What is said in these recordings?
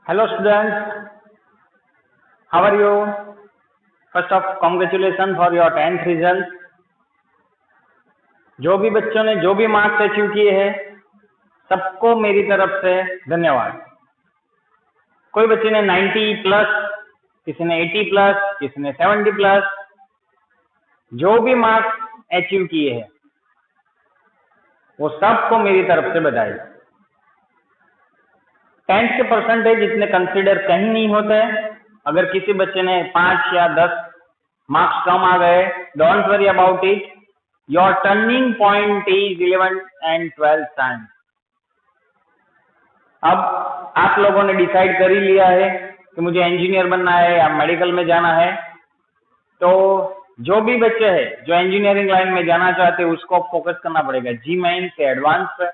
Hello students, how are you? First of congratulations for your 10th result. जो भी बच्चों ने जो भी मार्क्स अचीव किए हैं सबको मेरी तरफ से धन्यवाद। कोई बच्चे ने 90 प्लस, किसी ने 80 प्लस, किसी ने 70 प्लस, जो भी मार्क्स अचीव किए हैं वो सबको मेरी तरफ से बधाई। 10th के परसेंटेज इतने कंसीडर कहीं नहीं होते। अगर किसी बच्चे ने 5 या 10 मार्क्स कम आ गए, don't worry about it, your turning point is 11th and 12th science. अब आप लोगों ने डिसाइड कर ही लिया है कि मुझे इंजीनियर बनना है या मेडिकल में जाना है, तो जो भी बच्चे हैं जो इंजीनियरिंग लाइन में जाना चाहते हैं उसको फोकस करना पड़ेगा जी मेन से एडवांस पे।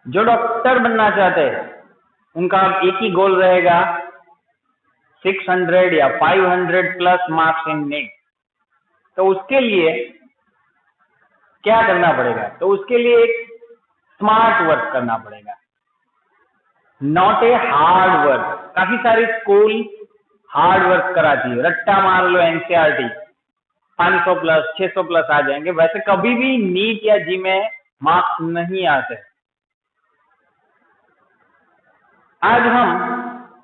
जो डॉक्टर बनना चाहते हैं उनका एक ही गोल रहेगा 600 या 500 प्लस मार्क्स इन नीट। तो उसके लिए क्या करना पड़ेगा? तो उसके लिए एक स्मार्ट वर्क करना पड़ेगा, नॉट ए हार्ड वर्क। काफी सारी स्कूल हार्ड वर्क कराती है, रट्टा मार लो एनसीईआरटी 500 प्लस 600 प्लस आ जाएंगे। वैसे कभी भी नीट या जी में मार्क्स नहीं आते। आज हम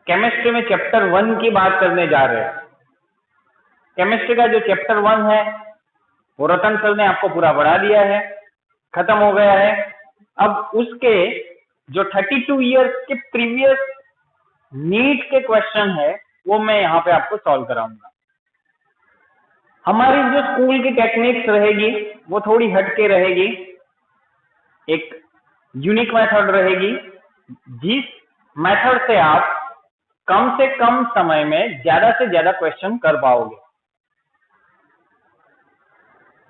केमिस्ट्री में चैप्टर 1 की बात करने जा रहे हैं। केमिस्ट्री का जो चैप्टर 1 है वो रतन सर ने आपको पूरा पढ़ा दिया है, खत्म हो गया है। अब उसके जो 32 इयर्स के प्रीवियस नीट के क्वेश्चन है वो मैं यहाँ पे आपको सॉल्व कराऊंगा। हमारी जो स्कूल की टेक्निक्स रहेगी वो थोड़ी हटके रहेगी, एक यूनिक मेथड रहेगी जिस मेथड से आप कम से कम समय में ज्यादा से ज्यादा क्वेश्चन कर पाओगे।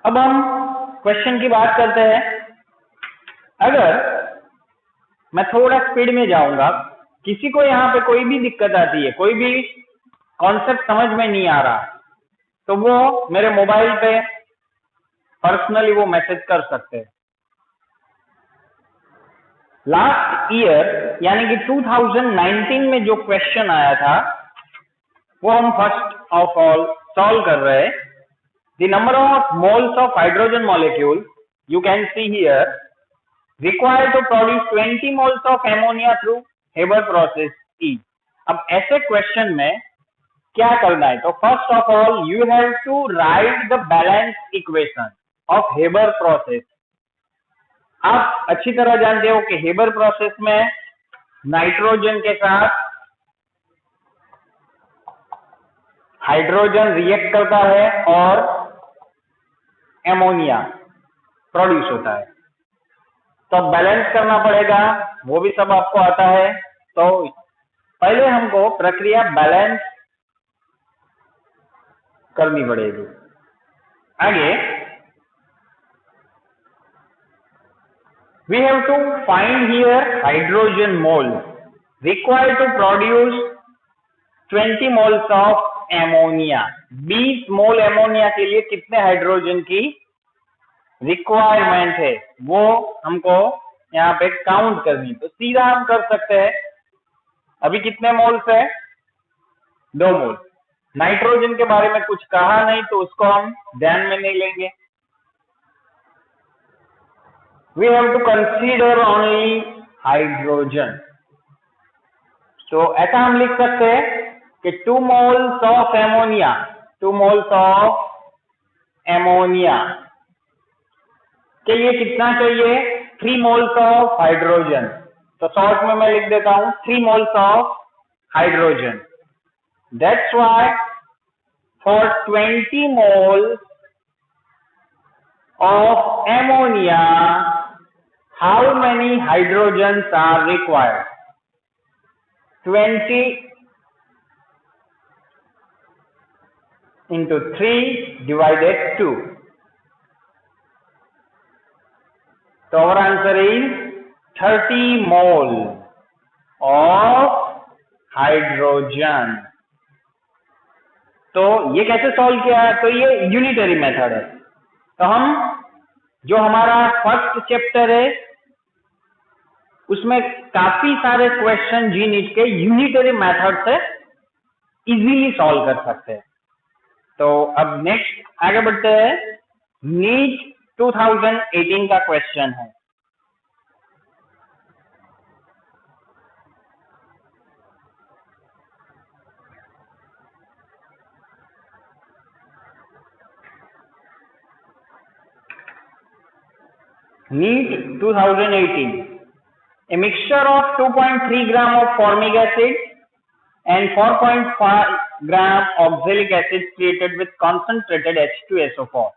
अब हम क्वेश्चन की बात करते हैं। अगर मैं थोड़ा स्पीड में जाऊंगा, किसी को यहाँ पे कोई भी दिक्कत आती है, कोई भी कॉन्सेप्ट समझ में नहीं आ रहा, तो वो मेरे मोबाइल पे पर्सनली वो मैसेज कर सकते हैं। लास्ट ईयर यानी कि 2019 में जो क्वेश्चन आया था वो हम फर्स्ट ऑफ ऑल सॉल्व कर रहे हैं। The number of moles of hydrogen molecule you can see here required to produce 20 moles of ammonia through Haber process E। अब ऐसे क्वेश्चन में क्या करना है? तो first of all you have to write the balance equation of Haber process. आप अच्छी तरह जानते हो कि हेबर प्रोसेस में नाइट्रोजन के साथ हाइड्रोजन रिएक्ट करता है और एमोनिया प्रोड्यूस होता है। तो बैलेंस करना पड़ेगा, वो भी सब आपको आता है। तो पहले हमको प्रक्रिया बैलेंस करनी पड़ेगी। आगे we have to find here hydrogen mole required to produce 20 moles of ammonia। 20 mole ammonia के लिए कितने हाइड्रोजन की रिक्वायरमेंट है वो हमको यहाँ पे काउंट करनी। तो सीधा हम कर सकते हैं, अभी कितने मोल्स है? 2 मोल। नाइट्रोजन के बारे में कुछ कहा नहीं तो उसको हम ध्यान में नहीं लेंगे। We have to consider only hydrogen। तो ऐसा हम लिख सकते हैं कि 2 moles of ammonia, 2 moles of ammonia के लिए कितना चाहिए? 3 moles of hydrogen। तो शॉर्ट में मैं लिख देता हूं 3 moles of hydrogen। That's why for 20 moles of ammonia how many hydrogens are required? 20 into 3 divided 2। So our answer is 30 mole of hydrogen। तो ये कैसे सॉल्व किया? तो ये यूनिटरी मेथड है। तो हम जो हमारा फर्स्ट चैप्टर है उसमें काफी सारे क्वेश्चन जी नीट के यूनिटरी मेथड से इजीली सॉल्व कर सकते हैं। तो अब नेक्स्ट आगे बढ़ते हैं। नीट 2018 का क्वेश्चन है। NEET 2018, a mixture of 2.3 gram of formic acid and 4.5 gram oxalic acid created with concentrated H2SO4।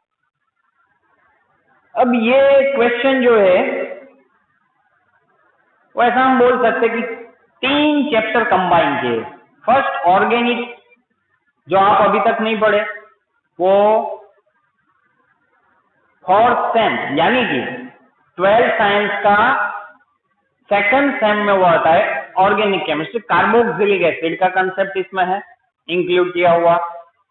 अब ये क्वेश्चन जो है वो ऐसा हम बोल सकते कि 3 चैप्टर कंबाइन किए। फर्स्ट ऑर्गेनिक, जो आप अभी तक नहीं पढ़े, वो फोर्थ सेम यानी कि 12 साइंस का सेकंड सेम में वो आता है ऑर्गेनिक केमिस्ट्री। कार्बोक्सिलिक एसिड का कंसेप्ट इसमें है इंक्लूड किया हुआ,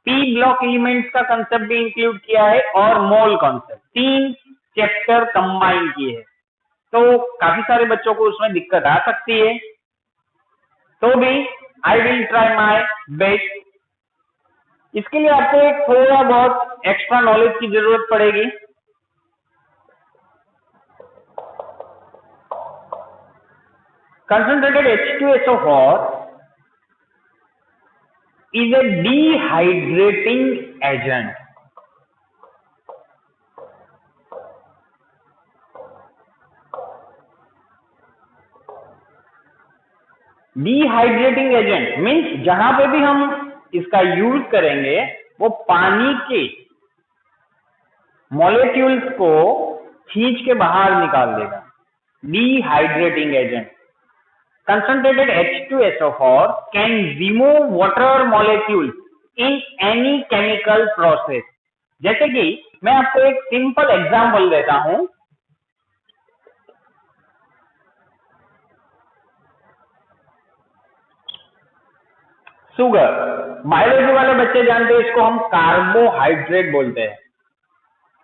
पी ब्लॉक एलिमेंट्स का कंसेप्ट भी इंक्लूड किया है और मोल कॉन्सेप्ट। 3 चैप्टर कंबाइन किए हैं, तो काफी सारे बच्चों को उसमें दिक्कत आ सकती है। तो भी I will try my best. इसके लिए आपको एक थोड़ा बहुत एक्स्ट्रा नॉलेज की जरूरत पड़ेगी। Concentrated H2SO4 is a dehydrating agent. Dehydrating agent means जहां पे भी हम इसका यूज करेंगे वो पानी के मॉलिक्यूल्स को खींच के बाहर निकाल देगा। Dehydrating agent. Concentrated H2SO4 can remove water molecules in any chemical process। जैसे कि मैं आपको एक सिंपल एग्जांपल देता हूं। शुगर, बायोलॉजी वाले बच्चे जानते हैं, इसको हम कार्बोहाइड्रेट बोलते हैं।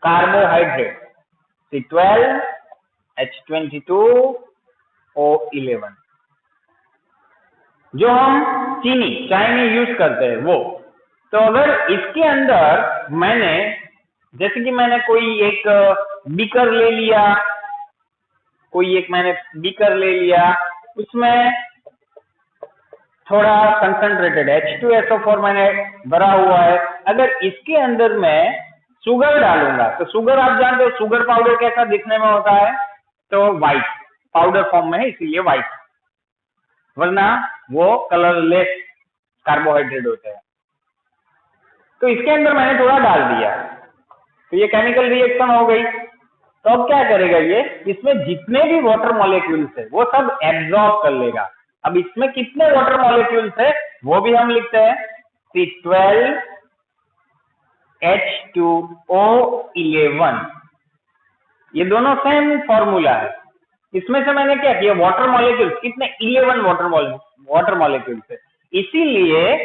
कार्बोहाइड्रेट C12 H22 O11, जो हम चीनी चाय में यूज करते हैं वो। तो अगर इसके अंदर मैंने, जैसे कि मैंने कोई एक बीकर ले लिया, उसमें थोड़ा कंसंट्रेटेड H2SO4 मैंने भरा हुआ है। अगर इसके अंदर मैं शुगर डालूंगा तो शुगर आप जानते हो शुगर पाउडर कैसा दिखने में होता है, तो व्हाइट पाउडर फॉर्म में है इसीलिए व्हाइट, वरना वो कलरलेस कार्बोहाइड्रेट होते हैं। तो इसके अंदर मैंने थोड़ा डाल दिया तो ये केमिकल रिएक्शन हो गई। तो अब क्या करेगा ये, इसमें जितने भी वाटर मॉलिक्यूल्स है वो सब एब्जॉर्ब कर लेगा। अब इसमें कितने वाटर मॉलिक्यूल्स है वो भी हम लिखते हैं C12 H2O11। ये दोनों सेम फॉर्मूला है। इसमें से मैंने क्या किया, वाटर मॉलिक्यूल्स कितने, 11 वाटर मॉलिक्यूल्स है। इसीलिए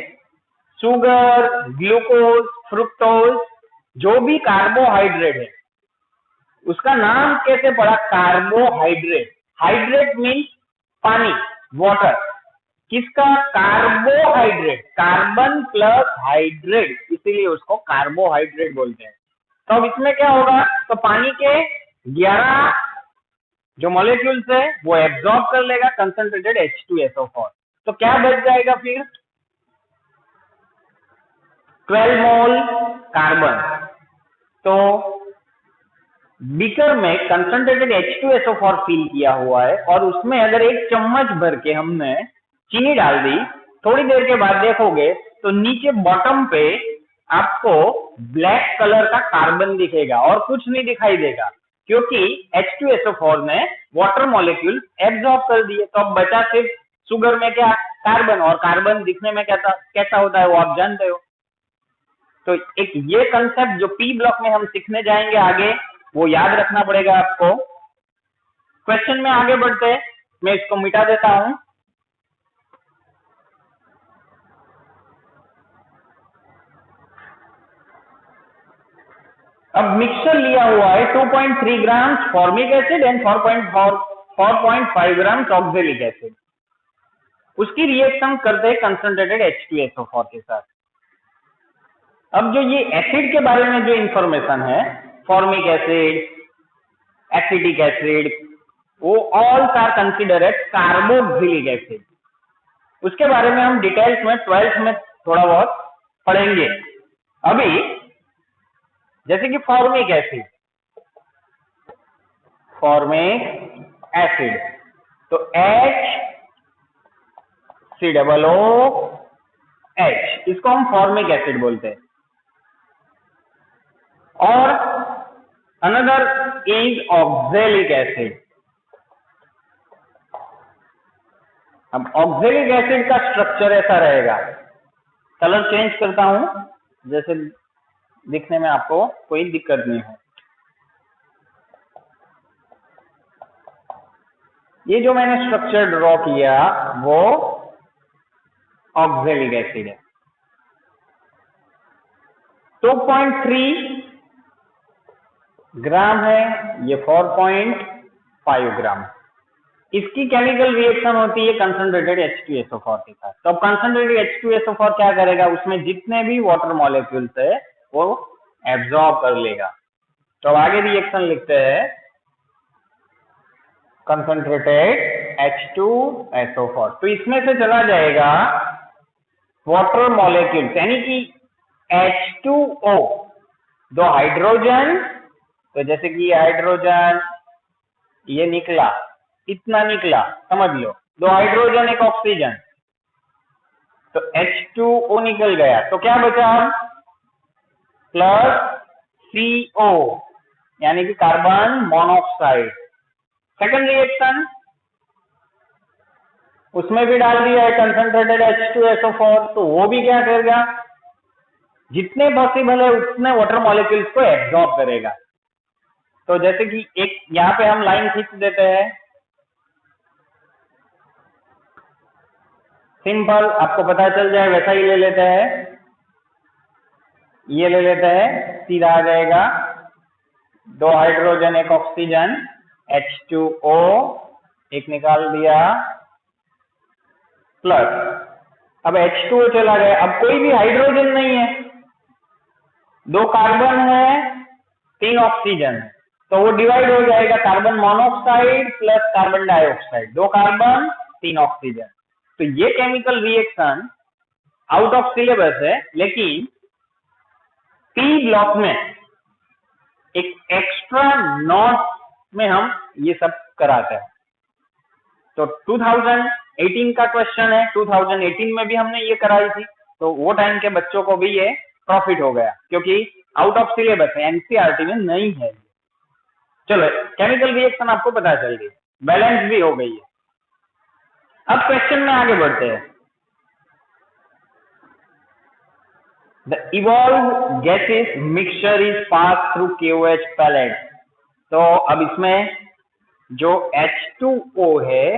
शुगर, ग्लूकोज, फ्रुक्टोज, जो भी कार्बोहाइड्रेट है उसका नाम कैसे पड़ा, कार्बोहाइड्रेट। हाइड्रेट मीन्स पानी, वाटर। किसका, कार्बोहाइड्रेट, कार्बन प्लस हाइड्रेट, इसीलिए उसको कार्बोहाइड्रेट बोलते हैं। तो अब इसमें क्या होगा, तो पानी के 11 जो मॉलिक्यूल्स है वो एब्जॉर्ब कर लेगा कंसंट्रेटेड H2SO4। तो क्या बच जाएगा फिर, 12 मोल कार्बन। तो बीकर में कंसंट्रेटेड H2SO4 फिल किया हुआ है और उसमें अगर 1 चम्मच भर के हमने चीनी डाल दी, थोड़ी देर के बाद देखोगे तो नीचे बॉटम पे आपको ब्लैक कलर का कार्बन दिखेगा और कुछ नहीं दिखाई देगा, क्योंकि H2SO4 ने वाटर मॉलिक्यूल एब्जॉर्ब कर दिए। तो अब बचा सिर्फ शुगर में क्या, कार्बन, और कार्बन दिखने में कैसा होता है वो आप जानते हो। तो एक ये कंसेप्ट जो पी ब्लॉक में हम सीखने जाएंगे आगे, वो याद रखना पड़ेगा आपको। क्वेश्चन में आगे बढ़ते हैं, मैं इसको मिटा देता हूं। अब मिक्सचर लिया हुआ है 2.3 gram formic acid and 4.4 4.5 gram oxalic acid, उसकी रिएक्शन करते हैं कंसंट्रेटेड H2SO4 के साथ। अब जो ये एसिड के बारे में जो इंफॉर्मेशन है, फॉर्मिक एसिड, एसिटिक एसिड, वो all are consider as carboxylic acid. उसके बारे में हम डिटेल्स में 12th में थोड़ा बहुत पढ़ेंगे। अभी जैसे कि फॉर्मिक एसिड, तो HCOOH, इसको हम फॉर्मिक एसिड बोलते हैं। और अनदर इज ऑक्जेलिक एसिड। अब ऑक्जेलिक एसिड का स्ट्रक्चर ऐसा रहेगा, कलर चेंज करता हूं जैसे दिखने में आपको कोई दिक्कत नहीं हो। ये जो मैंने स्ट्रक्चर ड्रॉ किया वो ऑक्जेलिक एसिड है। 2.3 ग्राम है, ये 4.5 ग्राम। इसकी केमिकल रिएक्शन होती है कंसंट्रेटेड H2SO4 के साथ। तो अब कंसंट्रेटेड H2SO4 क्या करेगा, उसमें जितने भी वाटर मॉलिक्यूल्स है वो एब्जॉर्ब कर लेगा। तो अब आगे रिएक्शन लिखते हैं, कंसंट्रेटेड H2SO4, तो इसमें से चला जाएगा वाटर मॉलिक्यूल्स यानी कि H2O, दो हाइड्रोजन, तो जैसे कि हाइड्रोजन ये निकला, इतना निकला, समझ लो, दो हाइड्रोजन एक ऑक्सीजन, तो H2O निकल गया, तो क्या बचा प्लस CO यानी कि कार्बन मोनोऑक्साइड। सेकंड रिएक्शन उसमें भी डाल दिया है कंसंट्रेटेड H2SO4, तो वो भी क्या करेगा, जितने पॉसिबल है उतने वाटर मॉलिक्यूल्स को एब्जॉर्ब करेगा। तो जैसे कि एक यहां पे हम लाइन खींच देते हैं, सिंपल, आपको पता चल जाए वैसा ही ले लेते हैं, ये ले लेते हैं, सीधा आ जाएगा, दो हाइड्रोजन एक ऑक्सीजन, H2O एक निकाल दिया, प्लस अब H2O चला गया, अब कोई भी हाइड्रोजन नहीं है, दो कार्बन है, तीन ऑक्सीजन, तो वो डिवाइड हो जाएगा, carbon monoxide plus carbon dioxide, दो कार्बन तीन ऑक्सीजन। तो ये chemical reaction out of syllabus है, लेकिन पी ब्लॉक में एक एक्स्ट्रा नोट में हम ये सब कराते हैं। तो 2018 का क्वेश्चन है, 2018 में भी हमने ये कराई थी, तो वो टाइम के बच्चों को भी ये प्रॉफिट हो गया, क्योंकि आउट ऑफ सिलेबस है, एनसीईआरटी में नहीं है। चलो, केमिकल रिएक्शन आपको पता चल गई, बैलेंस भी हो गई है। अब क्वेश्चन में आगे बढ़ते हैं। The evolved gases mixture is passed through KOH pellet। तो अब इसमें जो H2O है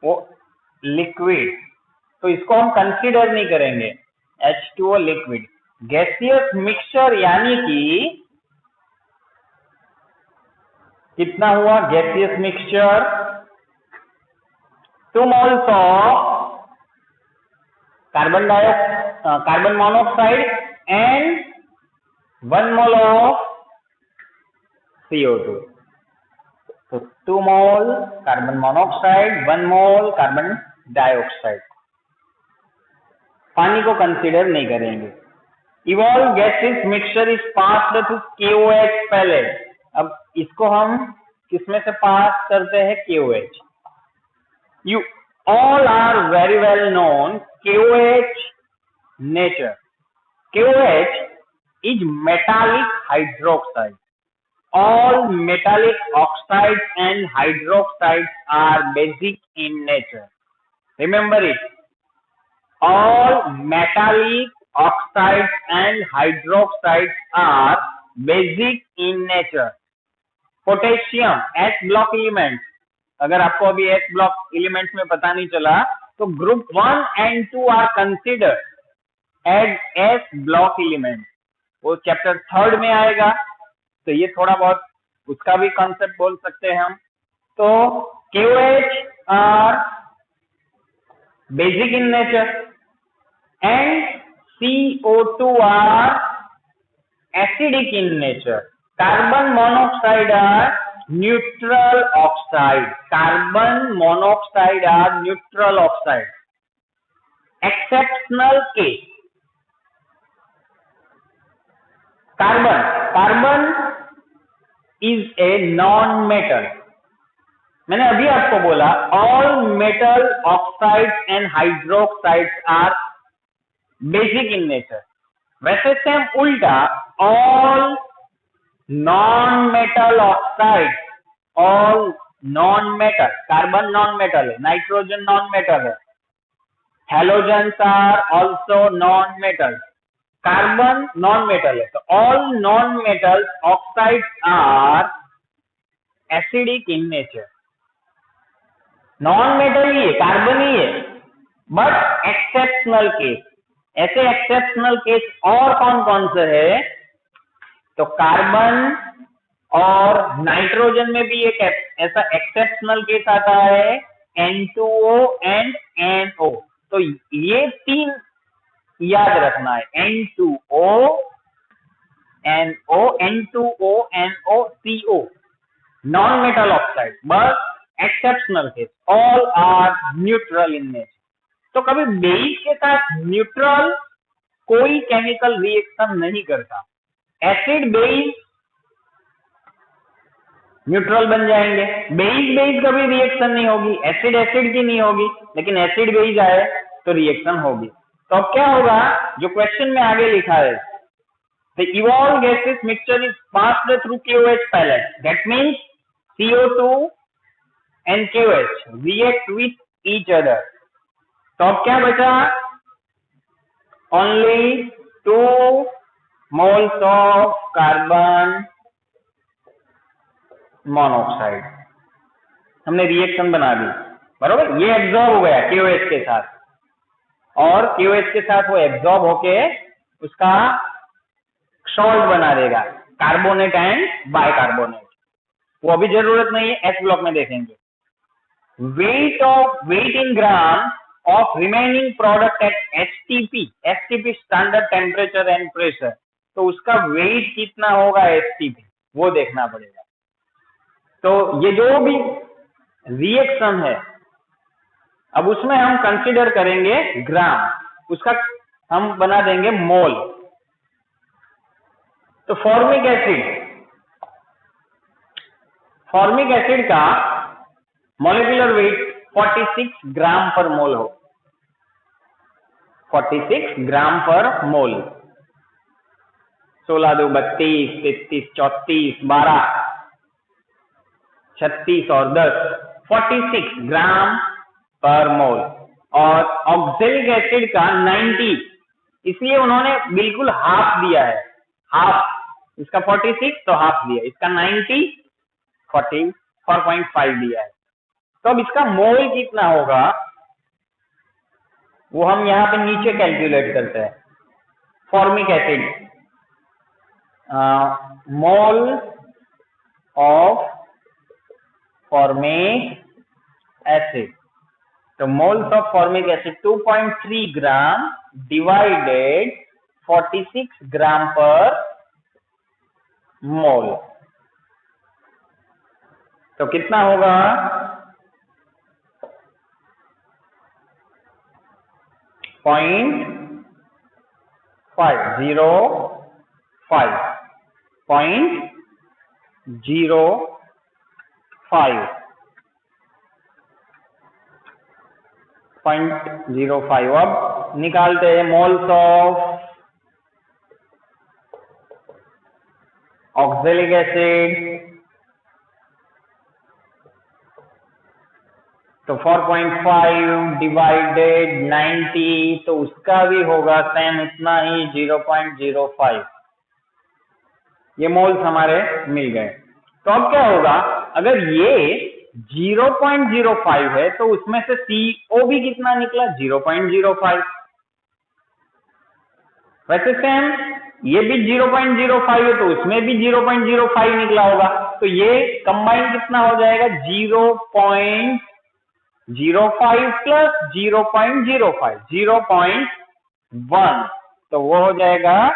वो लिक्विड, तो इसको हम कंसीडर नहीं करेंगे, H2O लिक्विड। गैसियस मिक्सचर यानी कि कितना हुआ gaseous mixture, 2 moles of carbon monoxide and 1 mole of CO2। तो 2 mole carbon monoxide, 1 mole carbon dioxide, पानी को कंसीडर नहीं करेंगे। Evolve gases mixture is passed through KOH pellet. अब इसको हम किसमें से पास करते हैं, KOH। You all are very well known KOH nature. KOH is metallic hydroxide. All metallic oxides and hydroxides are basic in nature. Remember it. All metallic oxides and hydroxides are basic in nature. Potassium S block element, अगर आपको अभी S block elements में पता नहीं चला तो group 1 and 2 are considered as s block element, वो chapter 3 में आएगा, तो ये थोड़ा बहुत उसका भी कॉन्सेप्ट बोल सकते हैं हम। तो KOH are basic in nature and CO2 are acidic in nature. Carbon monoxide are neutral oxide. Carbon monoxide are neutral oxide. Exceptional case. Carbon is a non-metal. मैंने अभी आपको बोला all metal oxides and hydroxides are basic in nature. वैसे same उल्टा all non-metal oxides, all non-metal, carbon non-metal है, nitrogen non-metal है, halogens are also non-metal, carbon non-metal है, तो all non-metal oxides are acidic in nature. non-metal ही है, carbon ही है, but exceptional case. ऐसे exceptional case और कौन कौन से है? तो कार्बन और नाइट्रोजन में भी एक ऐसा एक्सेप्शनल केस आता है N2O एंड NO. तो ये तीन याद रखना है, N2O, NO, N2O, NO, CO, non metal oxide, बस exceptional case, all are neutral in nature. तो कभी बेस के साथ न्यूट्रल कोई केमिकल रिएक्शन नहीं करता. एसिड बेस न्यूट्रल बन जाएंगे, बेस बेस कभी रिएक्शन नहीं होगी, एसिड एसिड की नहीं होगी, लेकिन एसिड बेस आए तो रिएक्शन होगी. तो अब क्या होगा, जो क्वेश्चन में आगे लिखा है, the evolved gaseous mixture is passed through KOH pellet. That means CO2 and KOH react with each other. तो अब क्या बचा, only 2 moles of carbon monoxide. हमने रिएक्शन बना दी, बरोबर. ये एब्जॉर्ब हो गया KOH के साथ, और KOH के साथ वो एब्जॉर्ब होके उसका सॉल्ट बना देगा, कार्बोनेट एंड बाइकार्बोनेट. वो अभी जरूरत नहीं है, एस ब्लॉक में देखेंगे. Weight in gram of remaining product at STP standard temperature and pressure. तो उसका वेट कितना होगा STP, वो देखना पड़ेगा. तो ये जो भी रिएक्शन है, अब उसमें हम कंसीडर करेंगे ग्राम, उसका हम बना देंगे मोल. तो फॉर्मिक एसिड का मॉलिक्यूलर वेट 46 ग्राम पर मोल हो, 46 ग्राम पर मोल. 16 2 32, 33 34, 12 36 और 10, 46 ग्राम पर मोल. और ऑक्जेलिक एसिड का 90, इसलिए उन्होंने बिल्कुल हाफ दिया है, हाफ. इसका 46 तो हाफ दिया, इसका 90 44.5 दिया है. तो अब इसका मोल कितना होगा वो हम यहाँ पे नीचे कैलकुलेट करते हैं. Formic acid, mole of formic acid. तो moles of formic acid 2.3 gram divided 46 gram पर मोल. तो कितना होगा, 0.505, 0.05. अब निकालते हैं मोल्स ऑफ ऑक्जेलिक एसिड. तो 4.5 डिवाइडेड 90, तो उसका भी होगा सेम इतना ही, 0.05. ये मोल्स हमारे मिल गए. तो अब क्या होगा, अगर ये 0.05 है तो उसमें से CO भी कितना निकला, 0.05. वैसे सेम ये भी 0.05 है तो उसमें भी 0.05 निकला होगा. तो ये कंबाइन कितना हो जाएगा 0.05 प्लस 0.05 0.1, तो वो हो जाएगा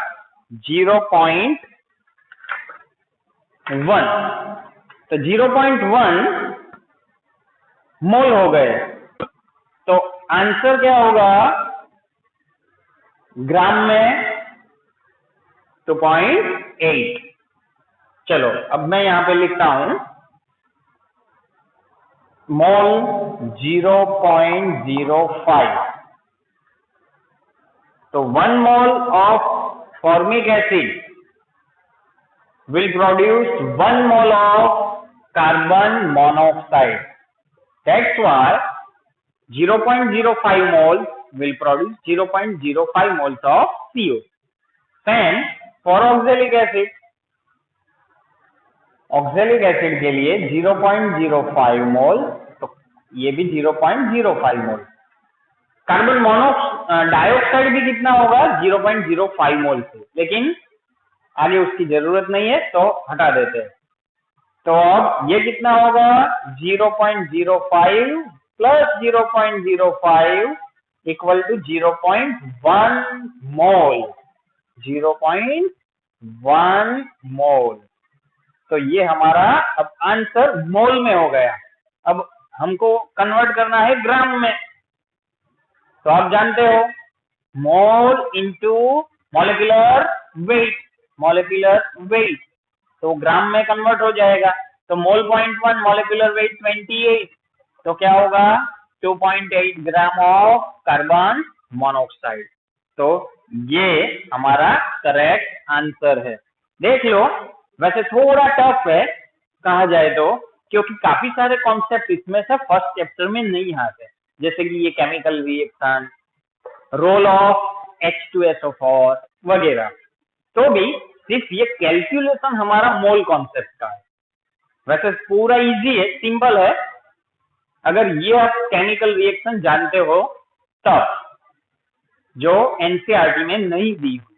0.1, तो 0.1 मोल हो गए। तो आंसर क्या होगा ग्राम में 2.8। चलो अब मैं यहां पे लिखता हूं मोल 0.05, तो 1 मोल of formic acid will produce 1 mole of carbon monoxide. That's why 0.05 moles will produce 0.05 moles of CO. Then for oxalic acid के लिए 0.05 मोल, तो ये भी 0.05 मोल। कार्बन डाइऑक्साइड भी कितना होगा 0.05 मोल से, लेकिन आगे उसकी जरूरत नहीं है तो हटा देते हैं। तो अब ये कितना होगा 0.05 प्लस 0.05 इक्वल टू 0.1 मोल, 0.1 मोल। तो ये हमारा अब आंसर मोल में हो गया। अब हमको कन्वर्ट करना है ग्राम में, तो आप जानते हो मोल इंटू मॉलिक्यूलर वेट, तो ग्राम में कन्वर्ट हो जाएगा। तो मोल 0.1, मॉलिक्यूलर वेट 28, तो क्या होगा 2.8 ग्राम ऑफ कार्बन मोनोऑक्साइड। तो ये हमारा करेक्ट आंसर है। देख लो, वैसे थोड़ा टफ है कहा जाए तो, क्योंकि काफी सारे कॉन्सेप्ट इसमें से फर्स्ट चैप्टर में नहीं आते, जैसे कि ये chemical reaction, role of H2SO4 वगैरह। तो भी सिर्फ ये कैलकुलेशन हमारा मोल कॉन्सेप्ट का है। वैसे पूरा इजी है, सिंपल है, अगर ये आप केमिकल रिएक्शन जानते हो तब, जो एनसीईआरटी में नहीं दी हुई।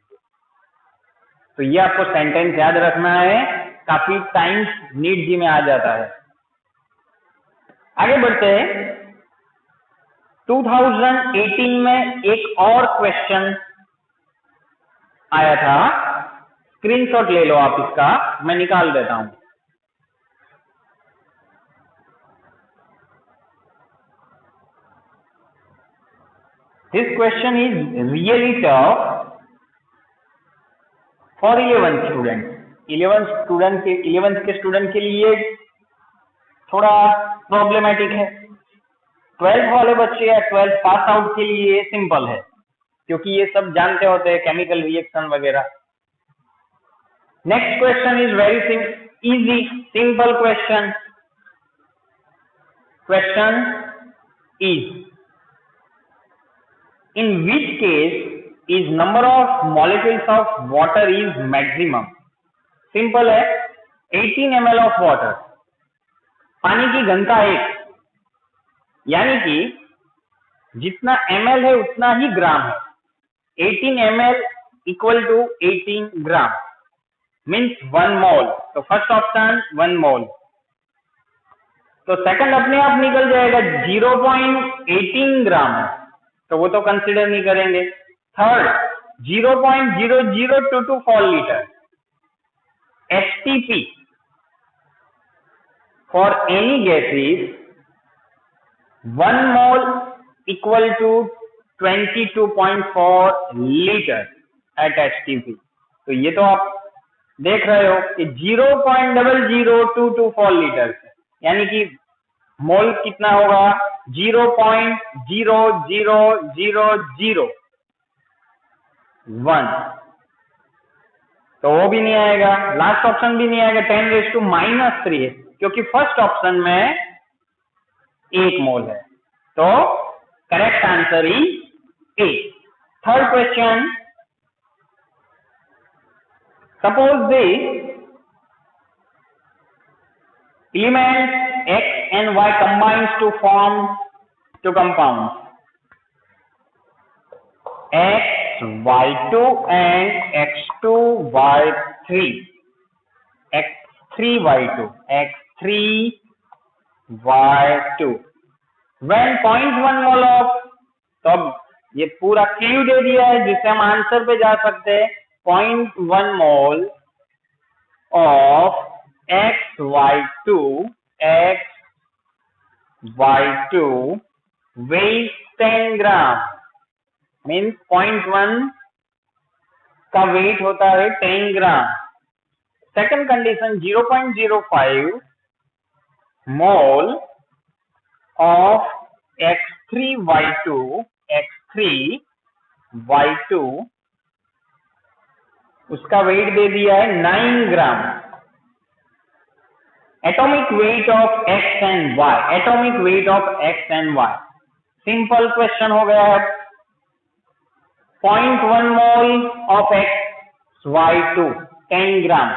तो ये आपको सेंटेंस याद रखना है, काफी टाइम्स नीट जी में आ जाता है। आगे बढ़ते हैं। 2018 में एक और क्वेश्चन आया था, स्क्रीनशॉट ले लो आप इसका, मैं निकाल देता हूं। This question is really tough for 11th student. 11th के स्टूडेंट के लिए थोड़ा प्रॉब्लमेटिक है। 12th वाले बच्चे या 12th पास आउट के लिए सिंपल है, क्योंकि ये सब जानते होते हैं केमिकल रिएक्शन वगैरह। Next question is very easy, simple question. Question is in which case is number of molecules of water is maximum? Simple है, 18 ml of water, पानी की घनता 1, यानी कि जितना ml है उतना ही ग्राम है। 18 ml equal to 18 gram means 1 mole. तो फर्स्ट ऑप्शन 1 मोल। तो सेकंड अपने आप निकल जाएगा 0.18 ग्राम है, तो वो तो कंसिडर नहीं करेंगे। Third 0.00224 litre. STP for any gases 1 mole equal to 22.4 litre at STP. तो ये तो आप देख रहे हो कि 0.00224 लीटर, यानी कि मोल कितना होगा 0.00001, तो वो भी नहीं आएगा। लास्ट ऑप्शन भी नहीं आएगा, 10⁻³ है, क्योंकि फर्स्ट ऑप्शन में 1 मोल है। तो correct answer is a. Third question, suppose the elements X and Y combines to form two compounds X2Y2 and X2Y3. X3 x3y2 x3y2 when 0.1 mole of, तो अब ये पूरा क्यू दे दिया है जिससे हम आंसर पे जा सकते हैं। 0.1 mole of xy2 weighs 10 gram, means 0.1 का वेट होता है 10 gram. Second condition 0.05 mole of x3y2 उसका वेट दे दिया है 9 gram. Atomic weight of x and y, atomic weight of x and y, simple question हो गया है। 0.1 मोल ऑफ xy2 10 ग्राम,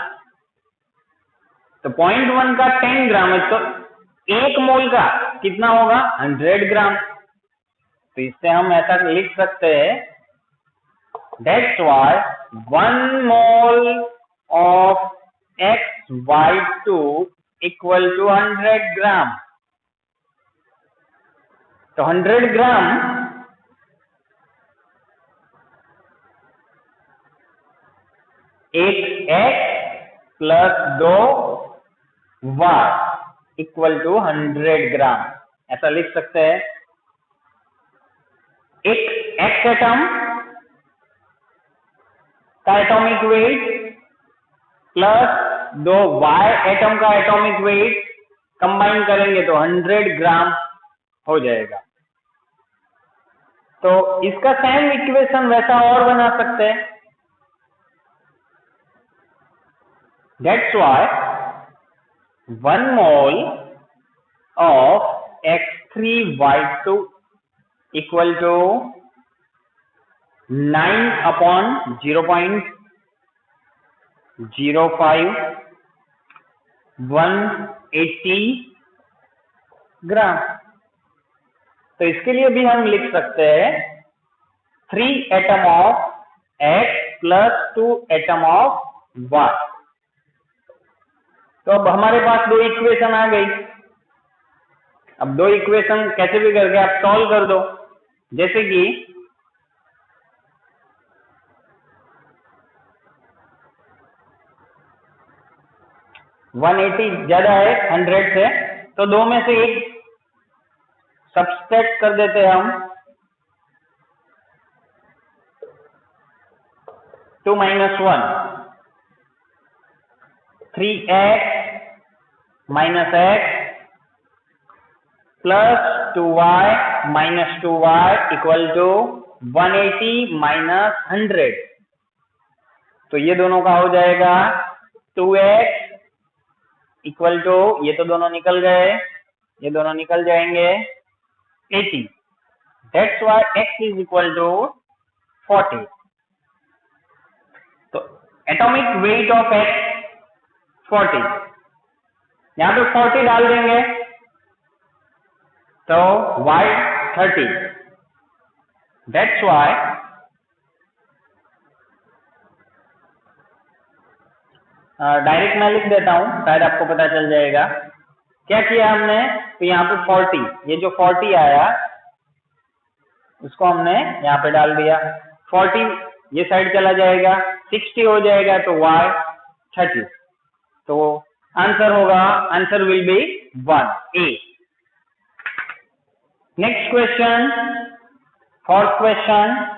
तो 0.1 का 10 ग्राम है, तो 1 मोल का कितना होगा 100 ग्राम। तो इससे हम ऐसा लिख सकते हैं, that's why 1 mole of xy2 equal to 100 ग्राम। तो 100 ग्राम एक x plus 2 y equal to 100 gram, ऐसा लिख सकते हैं। एक x एटम का atomic weight plus 2 y atom का एटॉमिक वेट कंबाइन करेंगे तो 100 ग्राम हो जाएगा। तो इसका सेम इक्वेशन वैसा और बना सकते हैं। That's why 1 mole of x3y2 equal to 9 upon 0.05 180 ग्राम। तो इसके लिए भी हम लिख सकते हैं 3 atom of x plus 2 atom of y। तो अब हमारे पास 2 इक्वेशन आ गई। अब 2 इक्वेशन कैसे भी करके आप सॉल्व कर दो, जैसे कि वन 180 ज्यादा है 100 से, तो 2 में से एक सब्सट्रैक्ट कर देते हैं हम। 2 minus 1 3x minus x plus 2y minus 2y equal to 180 minus 100। तो ये दोनों का हो जाएगा 2x इक्वल टू, ये तो दोनों निकल गए, ये दोनों निकल जाएंगे 80। That's why x is equal to 40। तो एटॉमिक वेट ऑफ x 40, यहां पे 40 डाल देंगे तो y 30। That's why डायरेक्ट मैं लिख देता हूं, शायद आपको पता चल जाएगा। क्या किया हमने, तो यहाँ पे 40, ये जो 40 आया उसको हमने यहाँ पे डाल दिया। 40 ये साइड चला जाएगा, 60 हो जाएगा तो y 30। तो आंसर होगा, answer will be 1A। Next question, fourth question.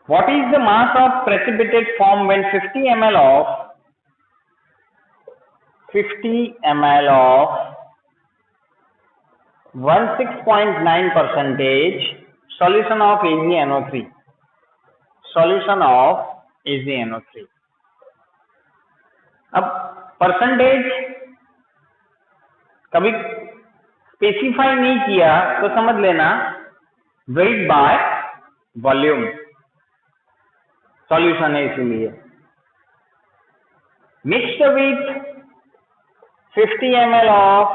What is the mass of precipitate formed when 50 ml of 16.9% solution of AgNO3, solution of AgNO3। अब परसेंटेज कभी स्पेसिफाई नहीं किया तो समझ लेना वेट बाय वॉल्यूम सॉल्यूशन है इसीलिए। Mixed with 50 ml of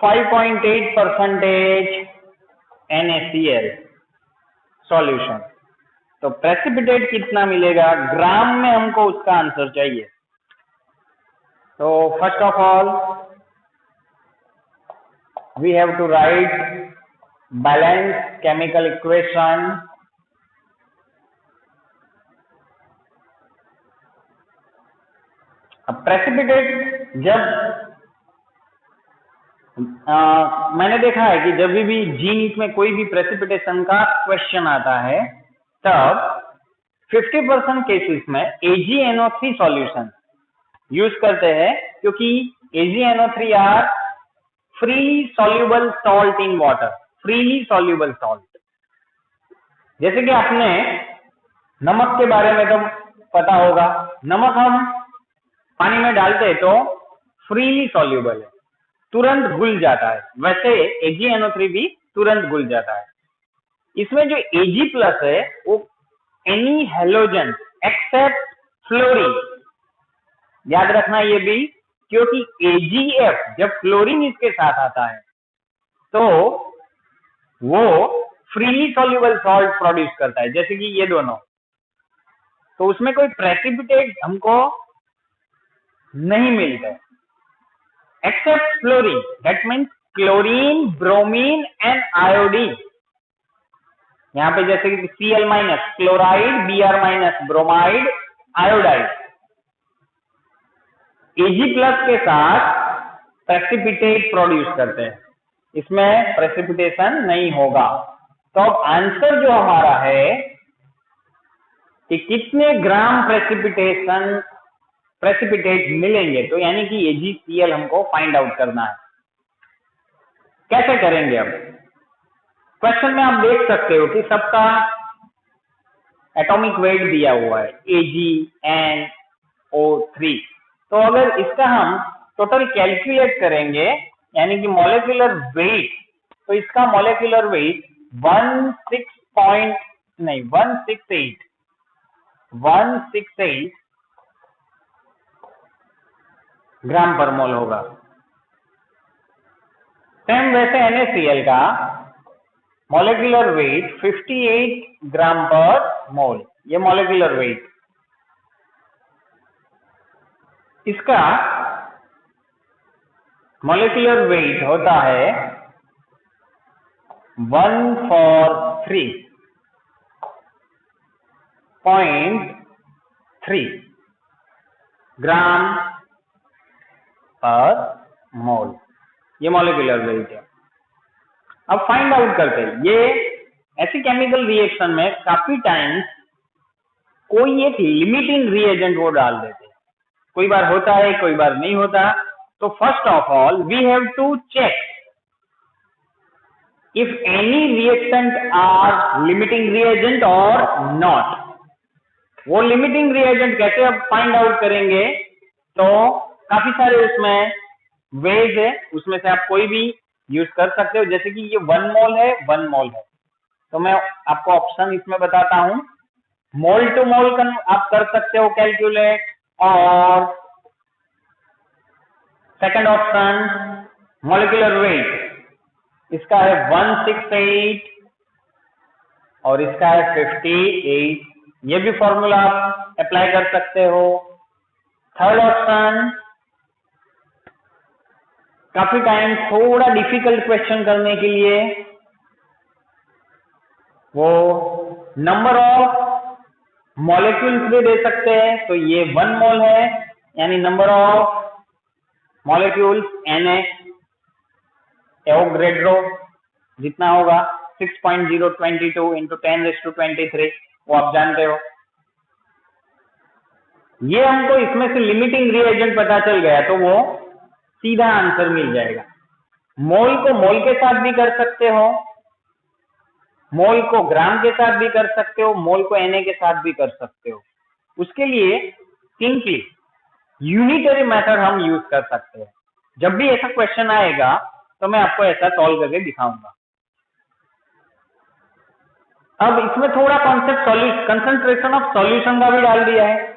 5.8% NaCl solution. तो प्रेसिपिटेट कितना मिलेगा ग्राम में, हमको उसका आंसर चाहिए। तो first of all we have to write balance chemical equation. अब प्रेसिपिटेट जब मैंने देखा है कि जब भी जी नीट में कोई भी प्रेसिपिटेशन का क्वेश्चन आता है तब 50% केसेस में AgNO3 सॉल्यूशन यूज करते हैं, क्योंकि AgNO3 are freely soluble salt in water, freely soluble salt. जैसे कि आपने नमक के बारे में तो पता होगा, नमक हम पानी में डालते हैं तो फ्रीली सॉल्युबल है, तुरंत घुल जाता है, वैसे AgNO3 भी तुरंत घुल जाता है। इसमें जो Ag+ है वो एनी हेलोजन एक्सेप्ट फ्लोरीन, याद रखना ये भी, क्योंकि AgF जब फ्लोरीन इसके साथ आता है तो वो फ्रीली सॉल्युबल सॉल्ट प्रोड्यूस करता है, जैसे कि ये दोनों। तो उसमें कोई प्रेसिपिटेट हमको नहीं मिलता है except fluorine, that means chlorine, bromine and iodine. यहाँ पे जैसे कि Cl- chloride, Br- bromide, iodide. Ag+ के साथ प्रेसिपिटेट प्रोड्यूस करते हैं, इसमें प्रेसिपिटेशन नहीं होगा। तो अब आंसर जो हमारा है कि कितने ग्राम प्रेसिपिटेट मिलेंगे, तो यानी कि AgCl हमको फाइंड आउट करना है। कैसे करेंगे? अब क्वेश्चन में आप देख सकते हो कि सबका एटॉमिक वेट दिया हुआ है AgNO3। तो अगर इसका हम टोटल कैलकुलेट करेंगे यानी कि मॉलिक्यूलर वेट, तो इसका मॉलिक्यूलर वेट 168 ग्राम पर मोल होगा। सेम वैसे NaCl का मॉलिक्यूलर वेट 58 ग्राम पर मोल, ये मॉलिक्यूलर वेट। इसका मॉलिक्यूलर वेट होता है 143.3 ग्राम पर मोल, ये मॉलिक्यूलर वेट है। अब फाइंड आउट करते हैं, ये ऐसी केमिकल रिएक्शन में काफी टाइम्स कोई एक लिमिटिंग रिएजेंट वो डाल देते हैं, कोई बार होता है कोई बार नहीं होता। तो first of all we have to check if any reactant are limiting reagent और नॉट। वो लिमिटिंग रिएजेंट कैसे अब फाइंड आउट करेंगे? तो काफी सारे उसमें वेज है, उसमें से आप कोई भी यूज कर सकते हो। जैसे कि ये 1 मोल है, 1 मोल है, तो मैं आपको ऑप्शन इसमें बताता हूं। मोल टू मोल का आप कर सकते हो कैलकुलेट, और सेकंड ऑप्शन मॉलिक्यूलर वेट, इसका है 168 और इसका है 58, ये भी फॉर्मूला आप अप्लाई कर सकते हो। थर्ड ऑप्शन काफी टाइम थोड़ा डिफिकल्ट क्वेश्चन करने के लिए वो नंबर ऑफ मॉलिक्यूल्स भी दे सकते हैं। तो ये 1 मोल है, यानी number of molecules Na Avogadro जितना होगा 6.022 × 10⁻23, वो आप जानते हो। ये हमको इसमें से लिमिटिंग रिएजेंट पता चल गया तो वो सीधा आंसर मिल जाएगा। मोल को मोल के साथ भी कर सकते हो, मोल को ग्राम के साथ भी कर सकते हो, मोल को Na के साथ भी कर सकते हो। उसके लिए सिंपली यूनिटरी मेथड हम यूज कर सकते हैं। जब भी ऐसा क्वेश्चन आएगा तो मैं आपको ऐसा सॉल्व करके दिखाऊंगा। अब इसमें थोड़ा कॉन्सेप्ट कंसंट्रेशन ऑफ सॉल्यूशन का भी डाल दिया है।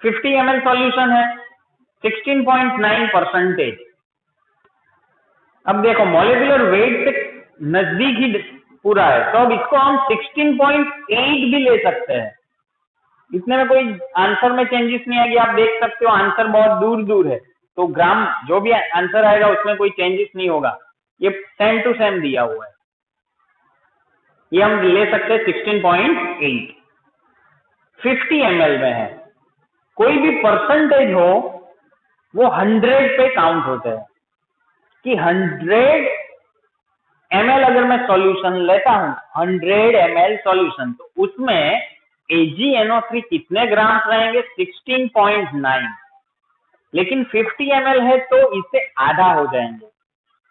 50 ml सॉल्यूशन है, 16.9%। अब देखो मॉलिक्यूलर वेट से नजदीक ही पूरा है, तो अब इसको हम 16.8 भी ले सकते हैं। इतने में कोई आंसर में चेंजेस नहीं आएगी। आप देख सकते हो आंसर बहुत दूर दूर है, तो ग्राम जो भी आंसर आएगा उसमें कोई चेंजेस नहीं होगा। ये सेम टू सेम दिया हुआ है, ये हम ले सकते हैं 16.8। 50 ml में है, कोई भी परसेंटेज हो वो 100 पे काउंट होता है कि 100 ml अगर मैं सॉल्यूशन लेता हूं, 100 ml सॉल्यूशन, तो उसमें AgNO3 कितने ग्राम्स रहेंगे? 16.9। लेकिन 50 ml है तो इससे आधा हो जाएंगे।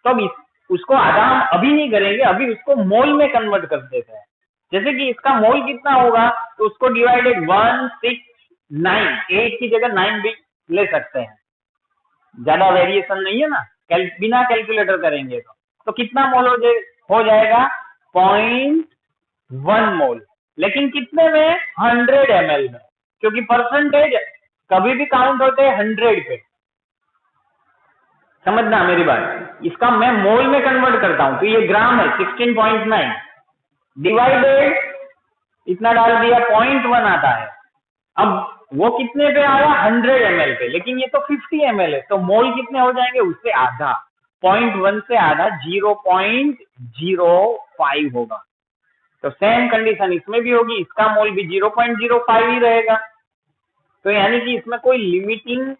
तो अब उसको आधा हम अभी नहीं करेंगे, अभी उसको मोल में कन्वर्ट कर देते हैं। जैसे कि इसका मोल कितना होगा, तो उसको डिवाइडेड 169, 8 की जगह 9 भी ले सकते हैं, ज्यादा वेरिएशन नहीं है ना, बिना कैलकुलेटर करेंगे तो कितना मोल हो जाएगा? 0.1 मोल। लेकिन कितने में? 100 ml में, क्योंकि परसेंटेज कभी भी काउंट होते हैं 100 पे। समझना मेरी बात, इसका मैं मोल में कन्वर्ट करता हूं, तो ये ग्राम है 16.9 डिवाइडेड इतना डाल दिया 0.1 आता है। अब वो कितने पे आया? 100 ml पे, लेकिन ये तो 50 ml है, तो मोल कितने हो जाएंगे? उससे आधा, 0.1 से आधा 0.05 होगा। तो सेम कंडीशन इसमें भी होगी, इसका मोल भी 0.05 ही रहेगा। तो यानी कि इसमें कोई लिमिटिंग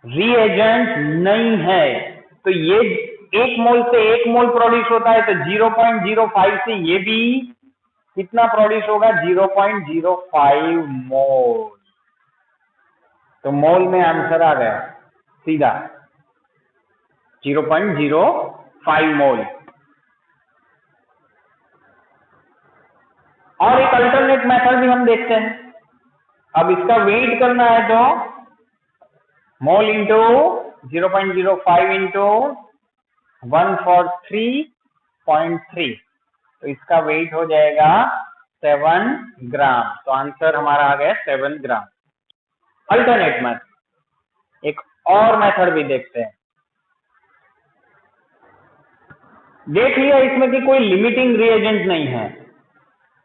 रिएजेंट नहीं है। तो ये 1 मोल से 1 मोल प्रोड्यूस होता है, तो 0.05 से ये भी कितना प्रोड्यूस होगा? 0.05 मोल। तो मोल में आंसर आ गया सीधा 0.05 मोल। और एक अल्टरनेट मेथड भी हम देखते हैं। अब इसका वेट करना है तो मोल इंटू 0.05 इंटू 143.3, तो इसका वेट हो जाएगा 7 ग्राम। तो आंसर हमारा आ गया 7 ग्राम। अल्टरनेट मेथड, एक और मेथड भी देखते हैं। देख लिया इसमें कि कोई लिमिटिंग रिएजेंट नहीं है,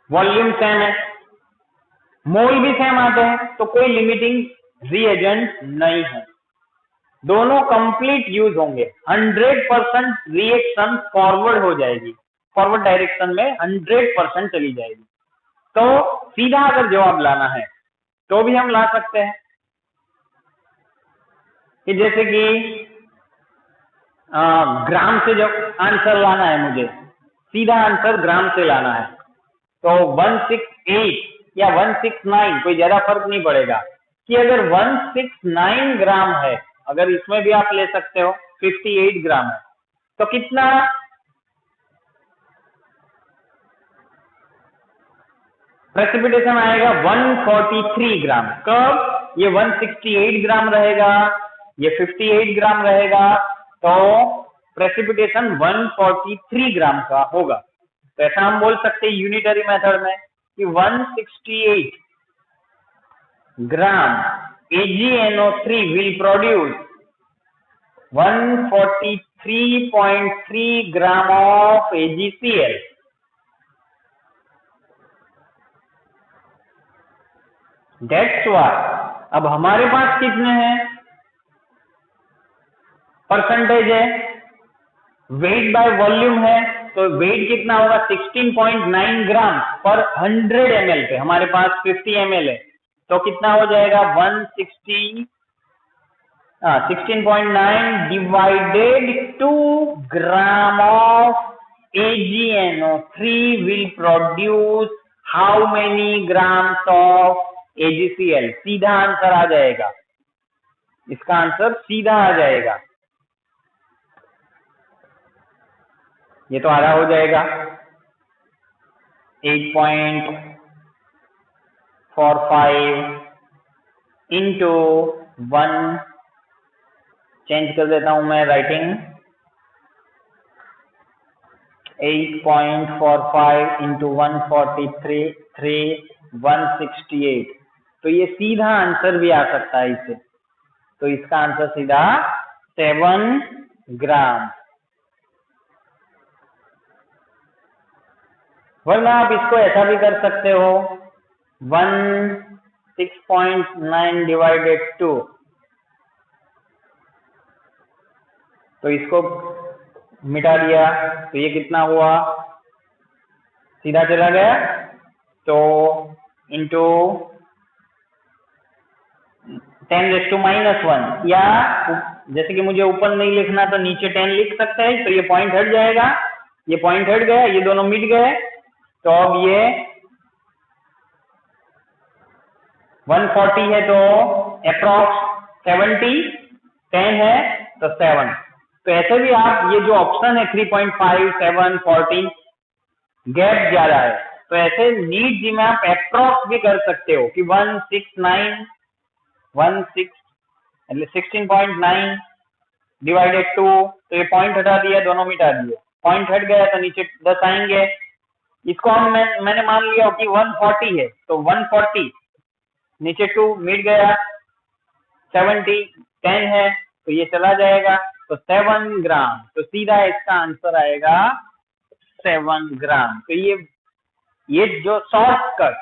वॉल्यूम सेम है, मोल भी सेम आते हैं, तो कोई लिमिटिंग रिएजेंट नहीं है, दोनों कंप्लीट यूज होंगे। 100% रिएक्शन फॉरवर्ड हो जाएगी, फॉरवर्ड डायरेक्शन में 100% चली जाएगी। तो सीधा अगर जवाब लाना है तो भी हम ला सकते हैं कि जैसे कि ग्राम से जब आंसर लाना है, मुझे सीधा आंसर ग्राम से लाना है, तो 168 या 169 कोई ज्यादा फर्क नहीं पड़ेगा कि अगर 169 ग्राम है, अगर इसमें भी आप ले सकते हो 58 ग्राम है, तो कितना? प्रेसिपिटेशन आएगा 143 ग्राम। कब? ये 168 ग्राम रहेगा, ये 58 ग्राम रहेगा, तो प्रेसिपिटेशन 143 ग्राम का होगा। तो ऐसा हम बोल सकते हैं यूनिटरी मेथड में कि 168 ग्राम AgNO3 will produce 143.3 gram of AgCl. That's why अब हमारे पास कितने हैं? परसेंटेज है, वेट बाय वॉल्यूम है, तो वेट कितना होगा? 16.9 ग्राम पर 100 ml पे, हमारे पास 50 ml है, तो कितना हो जाएगा? 16.9 divided 2 gram of AgNO3 will produce how many grams of AgCl? सीधा आंसर आ जाएगा, इसका आंसर सीधा आ जाएगा, ये तो आधा हो जाएगा 8.45 इंटू 1, चेंज कर देता हूं मैं राइटिंग, 8.45 इंटू 143 168। तो ये सीधा आंसर भी आ सकता है इससे, तो इसका आंसर सीधा 7 ग्राम। वरना आप इसको ऐसा भी कर सकते हो, 6.9 डिवाइडेड 2, तो इसको मिटा दिया तो ये कितना हुआ, सीधा चला गया, तो इंटू 10⁻⁻1, या जैसे कि मुझे ऊपर नहीं लिखना तो नीचे 10 लिख सकते हैं, तो ये पॉइंट हट जाएगा, ये पॉइंट हट गया, ये दोनों मिट गए, तो अब ये 140 है तो अप्रॉक्स 70, 10 है तो 7। तो ऐसे भी आप ये जो ऑप्शन है 3.5, 7, 14 गैप ज्यादा है, तो ऐसे नीट जी में आप अप्रॉक्स भी कर सकते हो कि 16.9 डिवाइडेड 2, तो ये पॉइंट हटा दिया, दोनों मिटा दिए, पॉइंट हट गया तो नीचे 10 आएंगे। इसको मैंने मान लिया कि 140 है तो 140 नीचे 2 मिट गया, 70 10 है तो ये चला जाएगा, तो 7 ग्राम, तो सीधा इसका आंसर आएगा 7 ग्राम। तो ये जो शॉर्टकट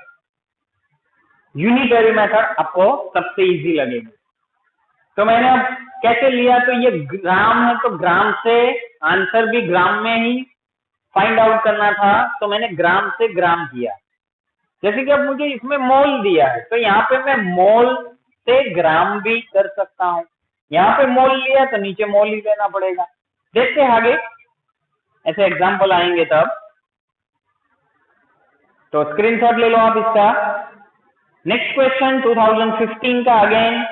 यूनिटरी मेथड आपको सबसे इजी लगेगी। तो मैंने अब कैसे लिया, तो ये ग्राम है तो ग्राम से आंसर भी ग्राम में ही फाइंड आउट करना था, तो मैंने ग्राम से ग्राम किया। जैसे कि अब मुझे इसमें मोल दिया है तो यहाँ पे मैं मोल से ग्राम भी कर सकता हूँ, यहाँ पे मोल लिया तो नीचे मोल ही लेना पड़ेगा। देखते हैं आगे ऐसे एग्जाम्पल आएंगे तब, तो स्क्रीनशॉट ले लो आप इसका। नेक्स्ट क्वेश्चन 2015 का again,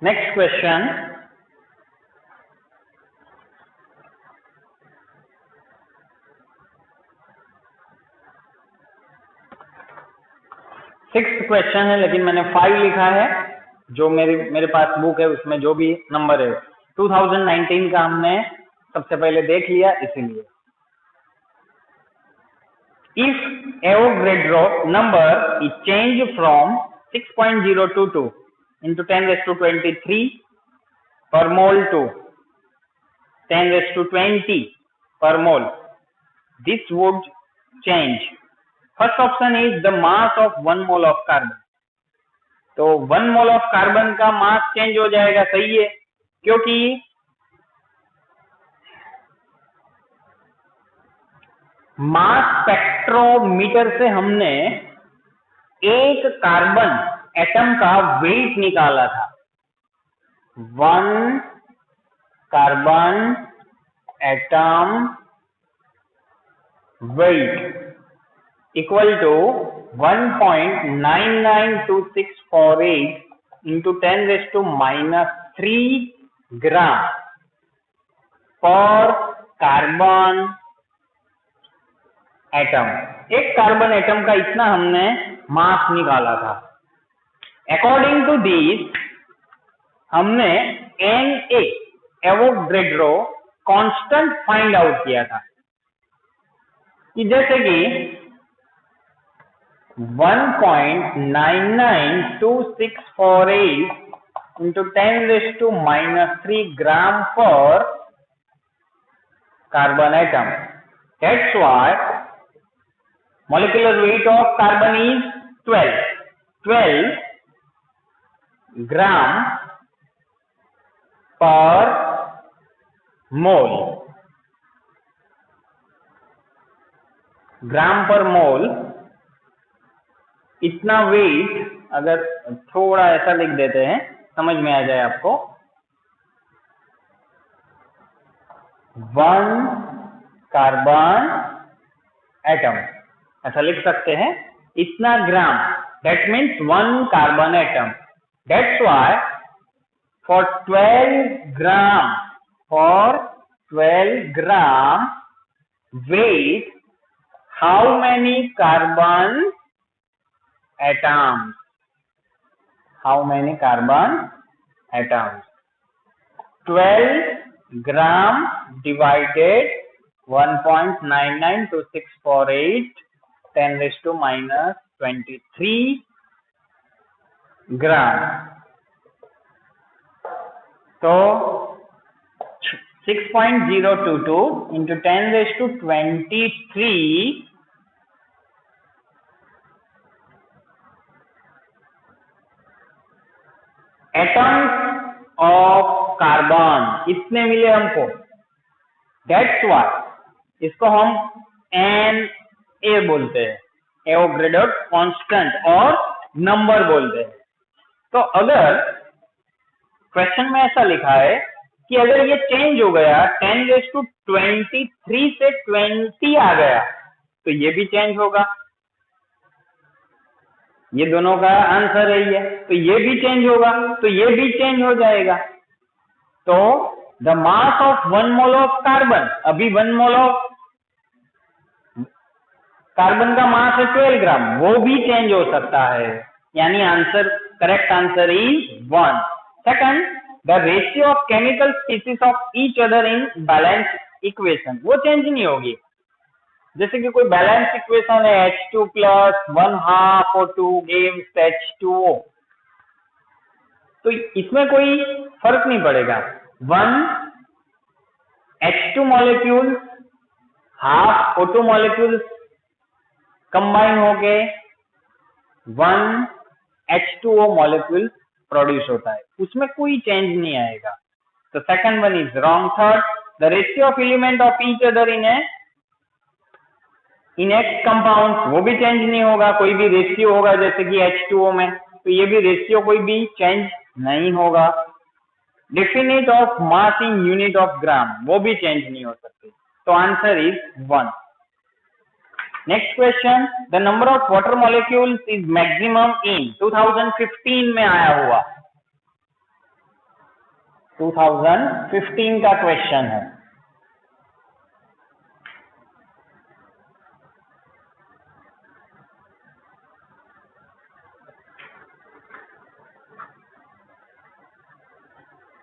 next question sixth question है, लेकिन मैंने 5 लिखा है, जो मेरे पास बुक है उसमें जो भी नंबर है 2019 का हमने सबसे पहले देख लिया, इसीलिए। If Avogadro number is change from 6.022 into 10⁻23 per mole to 10⁻20 per mole, this would change. First option is the mass of 1 mole of carbon. तो 1 mole of carbon का मास चेंज हो जाएगा, सही है, क्योंकि मास स्पेक्ट्रोमीटर से हमने एक कार्बन एटम का वेट निकाला था, 1 carbon atom weight equal to 1.992648 into 10⁻³ gram पर कार्बन एटम। एक कार्बन एटम का इतना हमने मास निकाला था। अकॉर्डिंग टू दिस हमने Na Avogadro constant find out किया था, कि जैसे कि 1.992648 इंटू 10⁻³ ग्राम पर carbon atom. That's why molecular weight of carbon is 12 gram per mole, ग्राम पर मोल। इतना वेट, अगर थोड़ा ऐसा लिख देते हैं समझ में आ जाए आपको, 1 कार्बन एटम, ऐसा लिख सकते हैं, इतना ग्राम, that means 1 carbon atom. That's why for 12 gram weight, how many carbon atoms? How many carbon atoms? 12 gram divided 1.992648 10 raised to minus 23 ग्राम। तो 6.022 into 10 raised to 23 atoms of carbon, इतने मिले हमको। दैट्स व्हाई इसको हम Na बोलते हैं, Avogadro constant और number बोलते हैं। तो अगर क्वेश्चन में ऐसा लिखा है कि अगर ये चेंज हो गया 10 raised to 23 से 20 आ गया तो ये भी चेंज होगा, ये दोनों का आंसर है ये, तो ये भी चेंज होगा, तो ये भी चेंज हो जाएगा। तो the mass of 1 mole of carbon, अभी 1 मोल ऑफ कार्बन का मास है 12 ग्राम, वो भी चेंज हो सकता है, यानी answer, correct answer is 1। Second, the ratio of chemical species of each other in balance equation, वो चेंज नहीं होगी। जैसे कि कोई बैलेंस इक्वेशन है H2 plus 1/2 O2 gives H2O, तो इसमें कोई फर्क नहीं पड़ेगा। 1 H2 molecule half O2 molecule combine होके 1 H2O मॉलिक्यूल प्रोड्यूस होता है, उसमें कोई चेंज नहीं आएगा। तो second one is wrong. Third, the ratio of element of each other in x compound, वो भी चेंज नहीं होगा, कोई भी रेशियो होगा जैसे कि H2O में, तो ये भी रेशियो कोई भी चेंज नहीं होगा। Definite of mass in unit of gram, वो भी चेंज नहीं हो सकते, तो answer is 1। Next question, the number of water molecules is maximum in 2015 में आया हुआ, 2015 का क्वेश्चन है।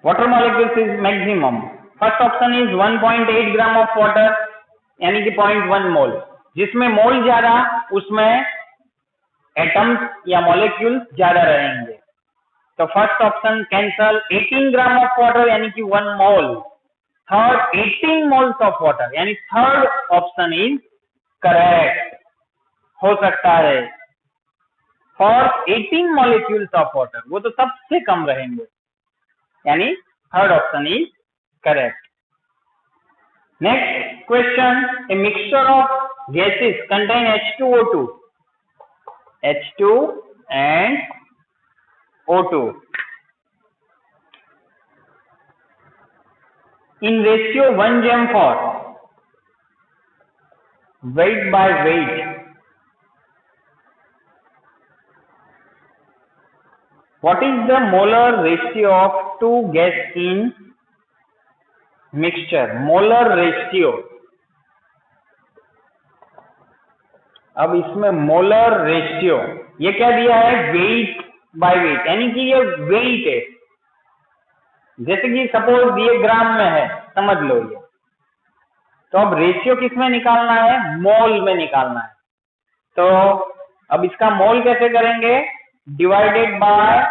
Water molecules is maximum, first option is 1.8 gram of water, यानी कि 0.1 मोल, जिसमें मोल ज्यादा उसमें एटम्स या मॉलिक्यूल्स ज्यादा रहेंगे, तो first option cancel. 18 gram of water यानी कि 1 मोल, थर्ड 18 मोल्स ऑफ वाटर, यानी थर्ड ऑप्शन इज करेक्ट, हो सकता है। फॉर 18 मॉलिक्यूल्स ऑफ वाटर, वो तो सबसे कम रहेंगे, यानी third option is correct. Next question, a mixture of gases contain H2O2, H2 and O2 in ratio 1:4, weight by weight. What is the molar ratio of two gas in mixture? Molar ratio, अब इसमें molar ratio, ये क्या दिया है, weight by weight, यानी कि ये wait है, जैसे कि सपोज ये ग्राम में है, समझ लो ये, तो अब रेशियो किस में निकालना है, मोल में निकालना है। तो अब इसका मोल कैसे करेंगे, डिवाइडेड बाय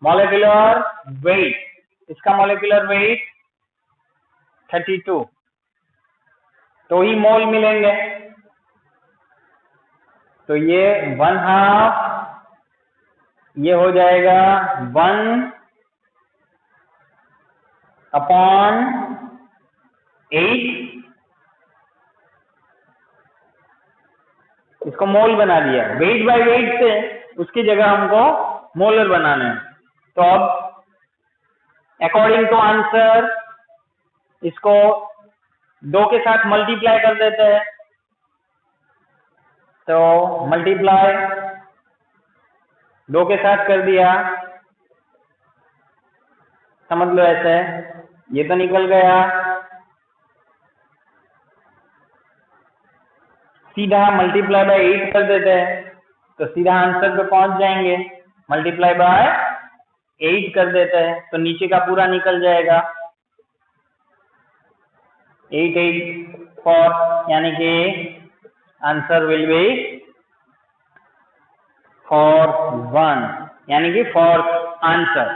मॉलिक्यूलर वेट, इसका मॉलिक्यूलर वेट 32, तो ही मोल मिलेंगे। तो ये 1/2, ये हो जाएगा 1/8, इसको मोल बना दिया, वेट बाय वेट से उसकी जगह हमको मोलर बनाना है। तो अब अकॉर्डिंग टू आंसर इसको 2 के साथ मल्टीप्लाई कर देते हैं, तो मल्टीप्लाई 2 के साथ कर दिया, समझ लो ऐसे, ये तो निकल गया, सीधा मल्टीप्लाई बाय 8 कर देते हैं, तो सीधा आंसर पे पहुंच जाएंगे, मल्टीप्लाई बाय 8 कर देते हैं, तो नीचे का पूरा निकल जाएगा, 8 8 4, यानी कि आंसर विल बी 4 1, यानी कि fourth answer.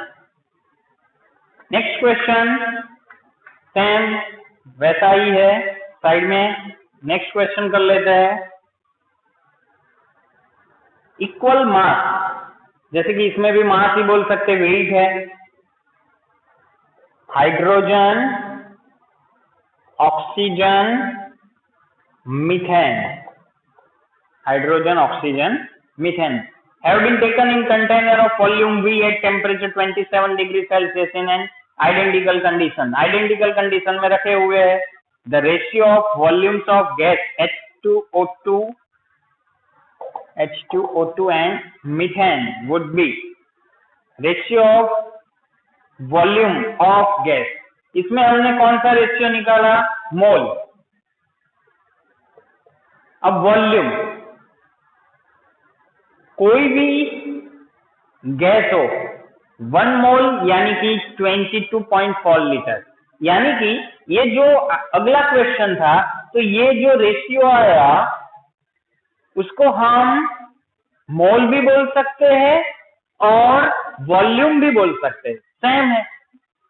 Next question same वैसा ही है, साइड में नेक्स्ट क्वेश्चन कर लेते हैं। इक्वल मास, जैसे कि इसमें भी मास ही बोल सकते, वेट है, hydrogen, oxygen, methane, hydrogen, oxygen, methane have been taken in container of volume V at temperature 27 degree Celsius in an identical condition. Identical condition में रखे हुए हैं। The ratio of volumes of gas H2O2 and methane would be ratio of volume of gas. इसमें हमने कौन सा ratio निकाला? मोल। अब वॉल्यूम, कोई भी गैस हो 1 मोल यानी कि 22.4 लीटर, यानी कि ये जो अगला क्वेश्चन था, तो ये जो रेशियो आया उसको हम मोल भी बोल सकते हैं और वॉल्यूम भी बोल सकते हैं, सेम है।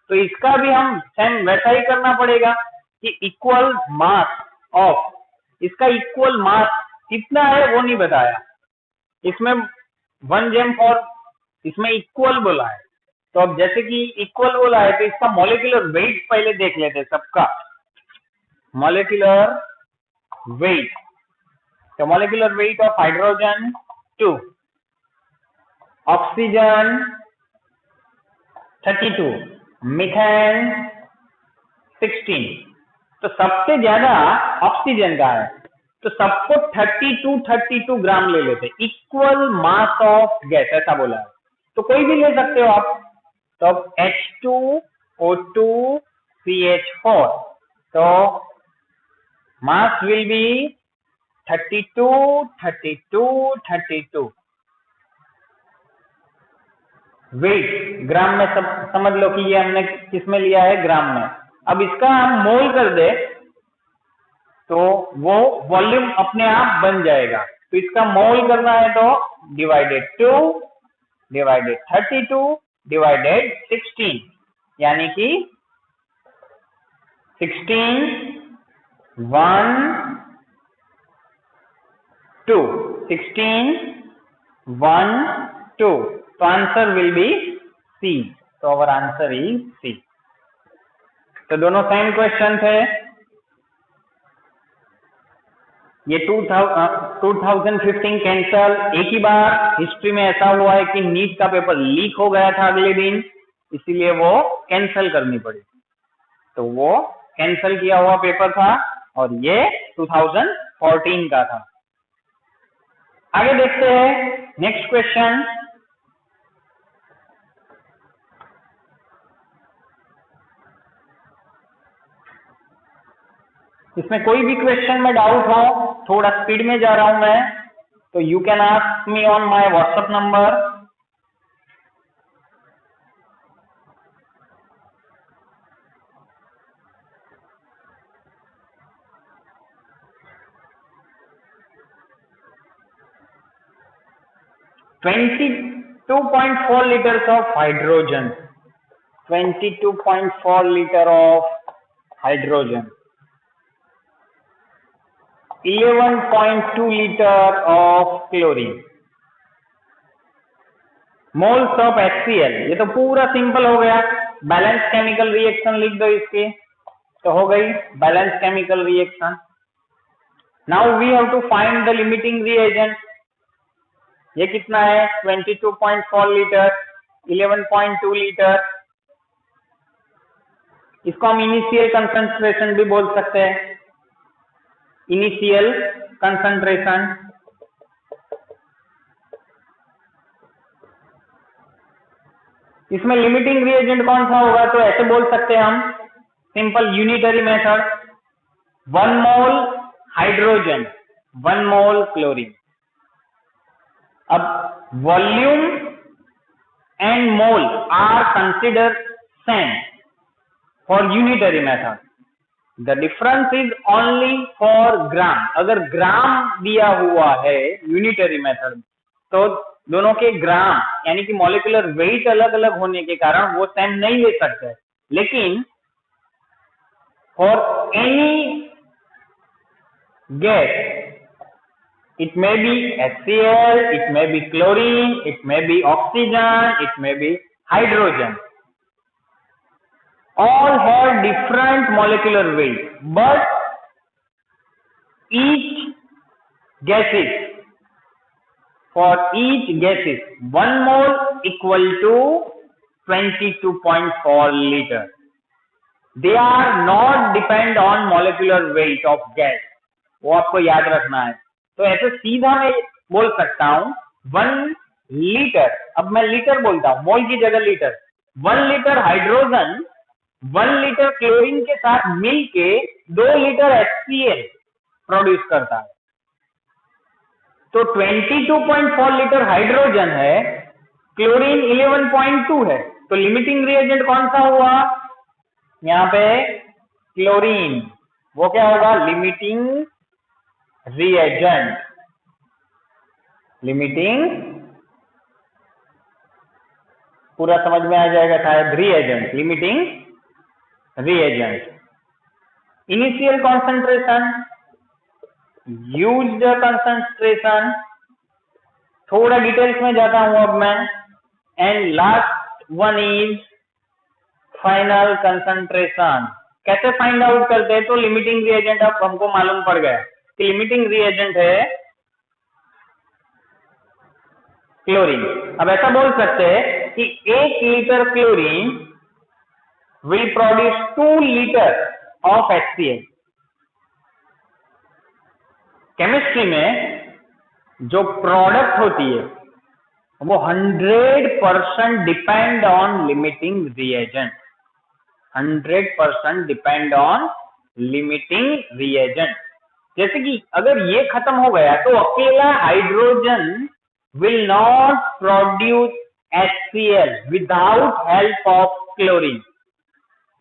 तो इसका भी हम सेम वैसा ही करना पड़ेगा कि इक्वल मास ऑफ, इसका इक्वल मास कितना है वो नहीं बताया, इसमें 1 जेम फॉर, इसमें इक्वल बोला है। तो अब जैसे कि इक्वल बोला है तो इसका मॉलिक्यूलर वेट पहले देख लेते हैं सबका। मॉलिक्यूलर वेट, तो molecular weight of hydrogen 2, oxygen 32, methane 16, तो सबसे ज्यादा ऑक्सीजन का है, तो सबको 32 ग्राम ले लेते, इक्वल मास ऑफ गैस, ऐसा बोला है। तो कोई भी ले सकते हो आप। तो अब H2O2 CH4, तो मास विल बी 32 वेट ग्राम में, सब समझ लो कि ये हमने किसमें लिया है, ग्राम में। अब इसका हम मोल कर दे तो वो वॉल्यूम अपने आप बन जाएगा। तो इसका मोल करना है तो डिवाइडेड 2 डिवाइडेड 32 डिवाइडेड 16, यानी कि 16 1 2, 16 1 2, तो आंसर विल बी सी। तो अवर आंसर इज सी। तो दोनों सेम क्वेश्चन थे। ये 2015 कैंसल। एक ही बार हिस्ट्री में ऐसा हुआ है कि नीट का पेपर लीक हो गया था अगले दिन, इसीलिए वो कैंसल करनी पड़ी। तो वो कैंसल किया हुआ पेपर था और ये 2014 का था। आगे देखते हैं नेक्स्ट क्वेश्चन। इसमें कोई भी क्वेश्चन में डाउट हो, थोड़ा स्पीड में जा रहा हूं मैं, तो you can ask me on my WhatsApp number. $22.4 liters of hydrogen, 22.4 liter of hydrogen, 11.2 liter of chlorine, moles of HCl। ये तो पूरा सिंपल हो गया। बैलेंस केमिकल रिएक्शन लिख दो इसके, तो हो गई balance chemical reaction. Now we have to find the limiting reagent. ये कितना है? 22.4 लीटर, 11.2 लीटर, इसको हम इनिशियल कंसंट्रेशन भी बोल सकते हैं, इनिशियल कंसंट्रेशन। इसमें लिमिटिंग रिएजेंट कौन सा होगा, तो ऐसे बोल सकते हैं हम, simple unitary method, 1 mole hydrogen 1 mole chlorine. अब volume and mole are consider same for unitary method, the difference is only for gram. अगर ग्राम दिया हुआ है यूनिटरी मेथड तो दोनों के ग्राम यानी कि मॉलिक्यूलर वेट अलग अलग होने के कारण वो सेम नहीं ले सकते, लेकिन for any gas, it may be HCl, it may be chlorine, it may be oxygen, it may be hydrogen, all have different molecular weight, but each gases, for each gases 1 mole equal to 22.4 liter. They are not depend on molecular weight of gas, वो आपको याद रखना है। तो ऐसे सीधा मैं बोल सकता हूं 1 लीटर, अब मैं लीटर बोलता हूं, मोल की जगह litre, 1 litre hydrogen 1 litre chlorine के साथ मिलके 2 लीटर HCl प्रोड्यूस करता है। तो 22.4 लीटर हाइड्रोजन है, क्लोरीन 11.2 है, तो लिमिटिंग रिएजेंट कौन सा हुआ, यहाँ पे क्लोरीन, वो क्या होगा, लिमिटिंग रिएजेंट, लिमिटिंग पूरा समझ में आ जाएगा शायद, reagent, limiting reagent. Initial concentration, used concentration, थोड़ा डिटेल्स में जाता हूं अब मैं, and last one is final concentration. कैसे फाइंड आउट करते हैं, तो लिमिटिंग रिएजेंट अब हमको मालूम पड़ गया कि लिमिटिंग रिएजेंट है क्लोरीन। अब ऐसा बोल सकते हैं कि 1 litre chlorine will produce 2 litre of HCl। Chemistry में जो प्रोडक्ट होती है वो 100% depend on limiting reagent, 100% depend on limiting reagent. जैसे कि अगर ये खत्म हो गया तो अकेला hydrogen will not produce HCl without help of chlorine.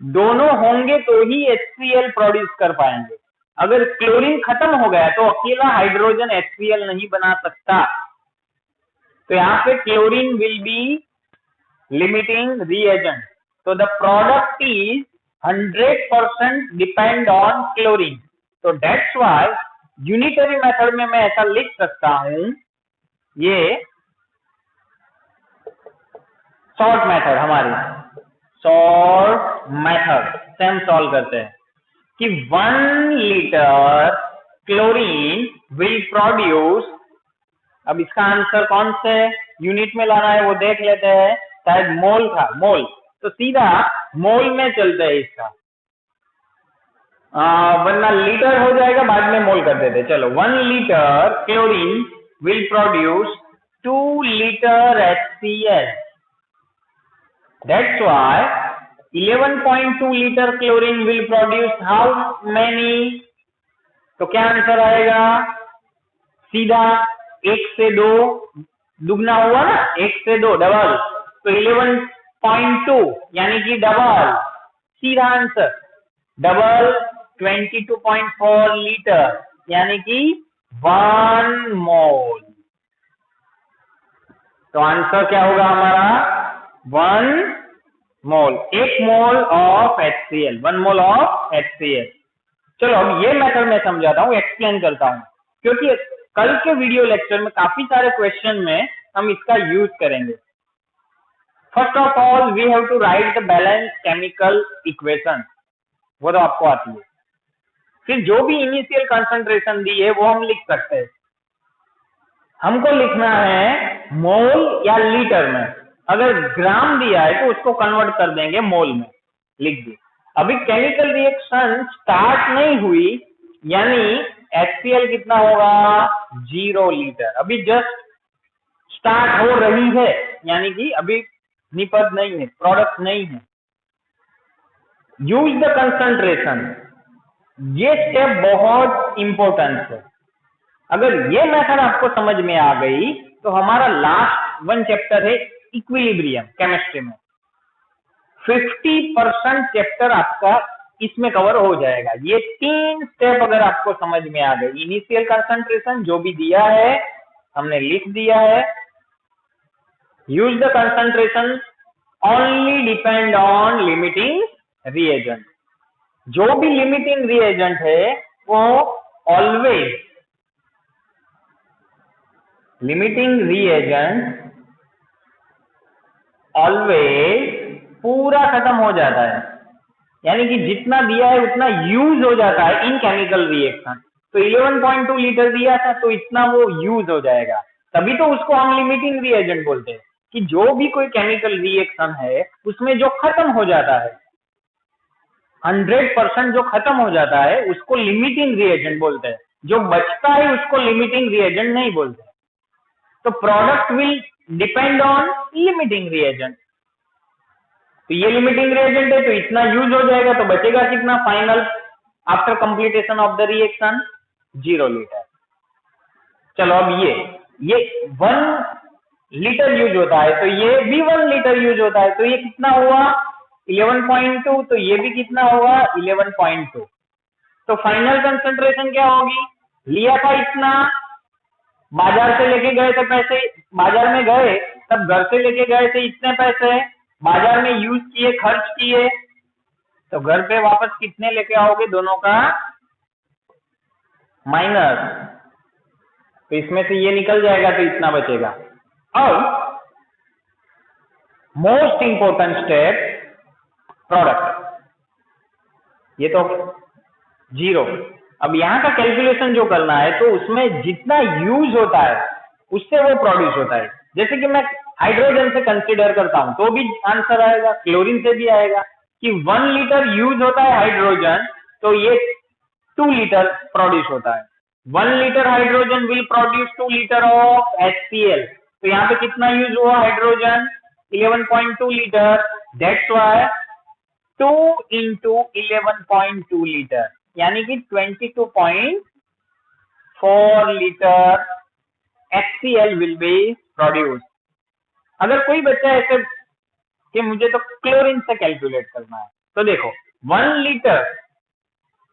दोनों होंगे तो ही HCl प्रोड्यूस कर पाएंगे। अगर क्लोरीन खत्म हो गया तो अकेला हाइड्रोजन HCl नहीं बना सकता। तो यहाँ पे chlorine will be limiting reagent, तो the product is 100% depend on chlorine. तो दैट्स व्हाई यूनिटरी मेथड में मैं ऐसा लिख सकता हूं, ये शॉर्ट मेथड, हमारी शॉर्ट मेथड से हम सॉल्व करते हैं कि 1 लीटर क्लोरीन विल प्रोड्यूस, अब इसका आंसर कौन से यूनिट में लाना है वो देख लेते हैं, शायद मोल था, मोल, तो सीधा मोल में चलते हैं इसका, वरना लीटर हो जाएगा, बाद में मोल कर देते। चलो 1 litre chlorine will produce 2 litre HCl, that's why 11.2 litre chlorine will produce how many, तो क्या आंसर आएगा, सीधा 1 से 2 दुगना हुआ ना, 1 से 2 डबल, तो 11.2 यानी कि डबल, सीधा आंसर डबल 22.4 लीटर यानी कि 1 मोल। तो आंसर क्या होगा हमारा, 1 मोल, 1 mole of HCl, 1 mole of HCl। चलो अब ये मेथड मैं समझाता हूँ, एक्सप्लेन करता हूँ, क्योंकि कल के वीडियो लेक्चर में काफी सारे क्वेश्चन में हम इसका यूज करेंगे। First of all we have to write the balance chemical equation, वो तो आपको आती है। फिर जो भी इनिशियल कंसंट्रेशन दी है वो हम लिख सकते हैं। हमको लिखना है मोल या लीटर में, अगर ग्राम दिया है तो उसको कन्वर्ट कर देंगे मोल में, लिख दिए। अभी केमिकल रिएक्शन स्टार्ट नहीं हुई, यानी HCl कितना होगा 0 लीटर। अभी जस्ट स्टार्ट हो रही है, यानी कि अभी निपज नहीं है, प्रोडक्ट नहीं है। यूज द कंसंट्रेशन, ये स्टेप बहुत इंपॉर्टेंट है। अगर ये मेथड आपको समझ में आ गई तो हमारा लास्ट वन चैप्टर है इक्विलिब्रियम केमिस्ट्री में, 50% चैप्टर आपका इसमें कवर हो जाएगा। ये 3 स्टेप अगर आपको समझ में आ गई, इनिशियल कंसंट्रेशन जो भी दिया है हमने लिख दिया है, use the concentration only depend on limiting reagent, जो भी लिमिटिंग रिएजेंट है वो ऑलवेज, लिमिटिंग रिएजेंट ऑलवेज पूरा खत्म हो जाता है, यानी कि जितना दिया है उतना यूज हो जाता है इन केमिकल रिएक्शन। तो 11.2 लीटर दिया था तो इतना वो यूज हो जाएगा, तभी तो उसको हम लिमिटिंग रिएजेंट बोलते हैं कि जो भी कोई केमिकल रिएक्शन है उसमें जो खत्म हो जाता है 100% जो खत्म हो जाता है उसको लिमिटिंग रिएजेंट बोलते हैं, जो बचता है उसको लिमिटिंग रिएजेंट नहीं बोलते। तो product will depend on limiting reagent, तो ये लिमिटिंग रिएजेंट है तो इतना यूज हो जाएगा, तो बचेगा कितना final after completion of the reaction 0 litre. चलो अब ये 1 लीटर यूज होता है तो ये भी 1 लीटर यूज होता है, तो ये कितना हुआ 11.2, तो ये भी कितना होगा 11.2। तो फाइनल कंसंट्रेशन क्या होगी, लिया था इतना, बाजार से लेके गए थे पैसे, बाजार में गए तब घर से लेके गए थे इतने पैसे, बाजार में यूज किए, खर्च किए, तो घर पे वापस कितने लेके आओगे, दोनों का माइनस, तो इसमें से ये निकल जाएगा तो इतना बचेगा। अब मोस्ट इंपॉर्टेंट स्टेप प्रोडक्ट, ये तो 0। अब यहाँ का कैलकुलेशन जो करना है तो उसमें जितना यूज होता है उससे वो प्रोड्यूस होता है। जैसे कि मैं हाइड्रोजन से कंसीडर करता हूं तो भी आंसर आएगा, क्लोरीन से भी आएगा कि 1 लीटर यूज होता है हाइड्रोजन तो ये 2 लीटर प्रोड्यूस होता है। 1 litre hydrogen will produce 2 litre of HCl, तो यहाँ पे कितना यूज हुआ hydrogen 11.2 litre, that's why 2 into 11.2 litre यानी कि 22.4 litre HCl will be produced। अगर कोई बच्चा ऐसे कि मुझे तो क्लोरीन से कैलकुलेट करना है, तो देखो 1 लीटर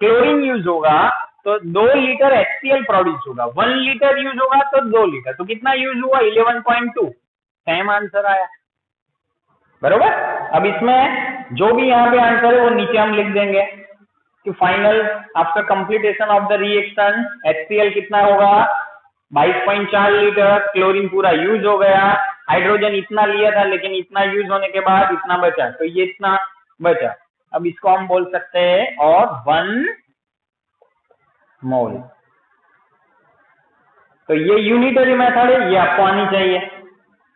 क्लोरीन यूज होगा तो 2 लीटर HCl प्रोड्यूस होगा, 1 लीटर यूज होगा तो 2 लीटर, तो कितना यूज हुआ 11.2, सेम आंसर आया, बरोबर। अब इसमें जो भी यहाँ पे आंसर है वो नीचे हम लिख देंगे कि final after completion of the reaction HCl कितना होगा 22.4 लीटर, क्लोरीन पूरा यूज हो गया, हाइड्रोजन इतना लिया था लेकिन इतना यूज होने के बाद इतना बचा, तो ये इतना बचा। अब इसको हम बोल सकते हैं और 1 मोल। तो ये यूनिटरी मेथड है, ये आपको आनी चाहिए।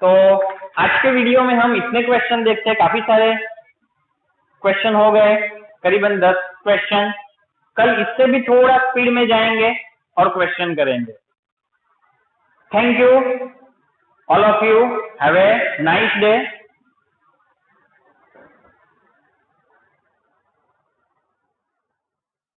तो आज के वीडियो में हम इतने क्वेश्चन देखते हैं, काफी सारे क्वेश्चन हो गए, करीबन 10 क्वेश्चन। कल इससे भी थोड़ा स्पीड में जाएंगे और क्वेश्चन करेंगे। Thank you, all of you. Have a nice day.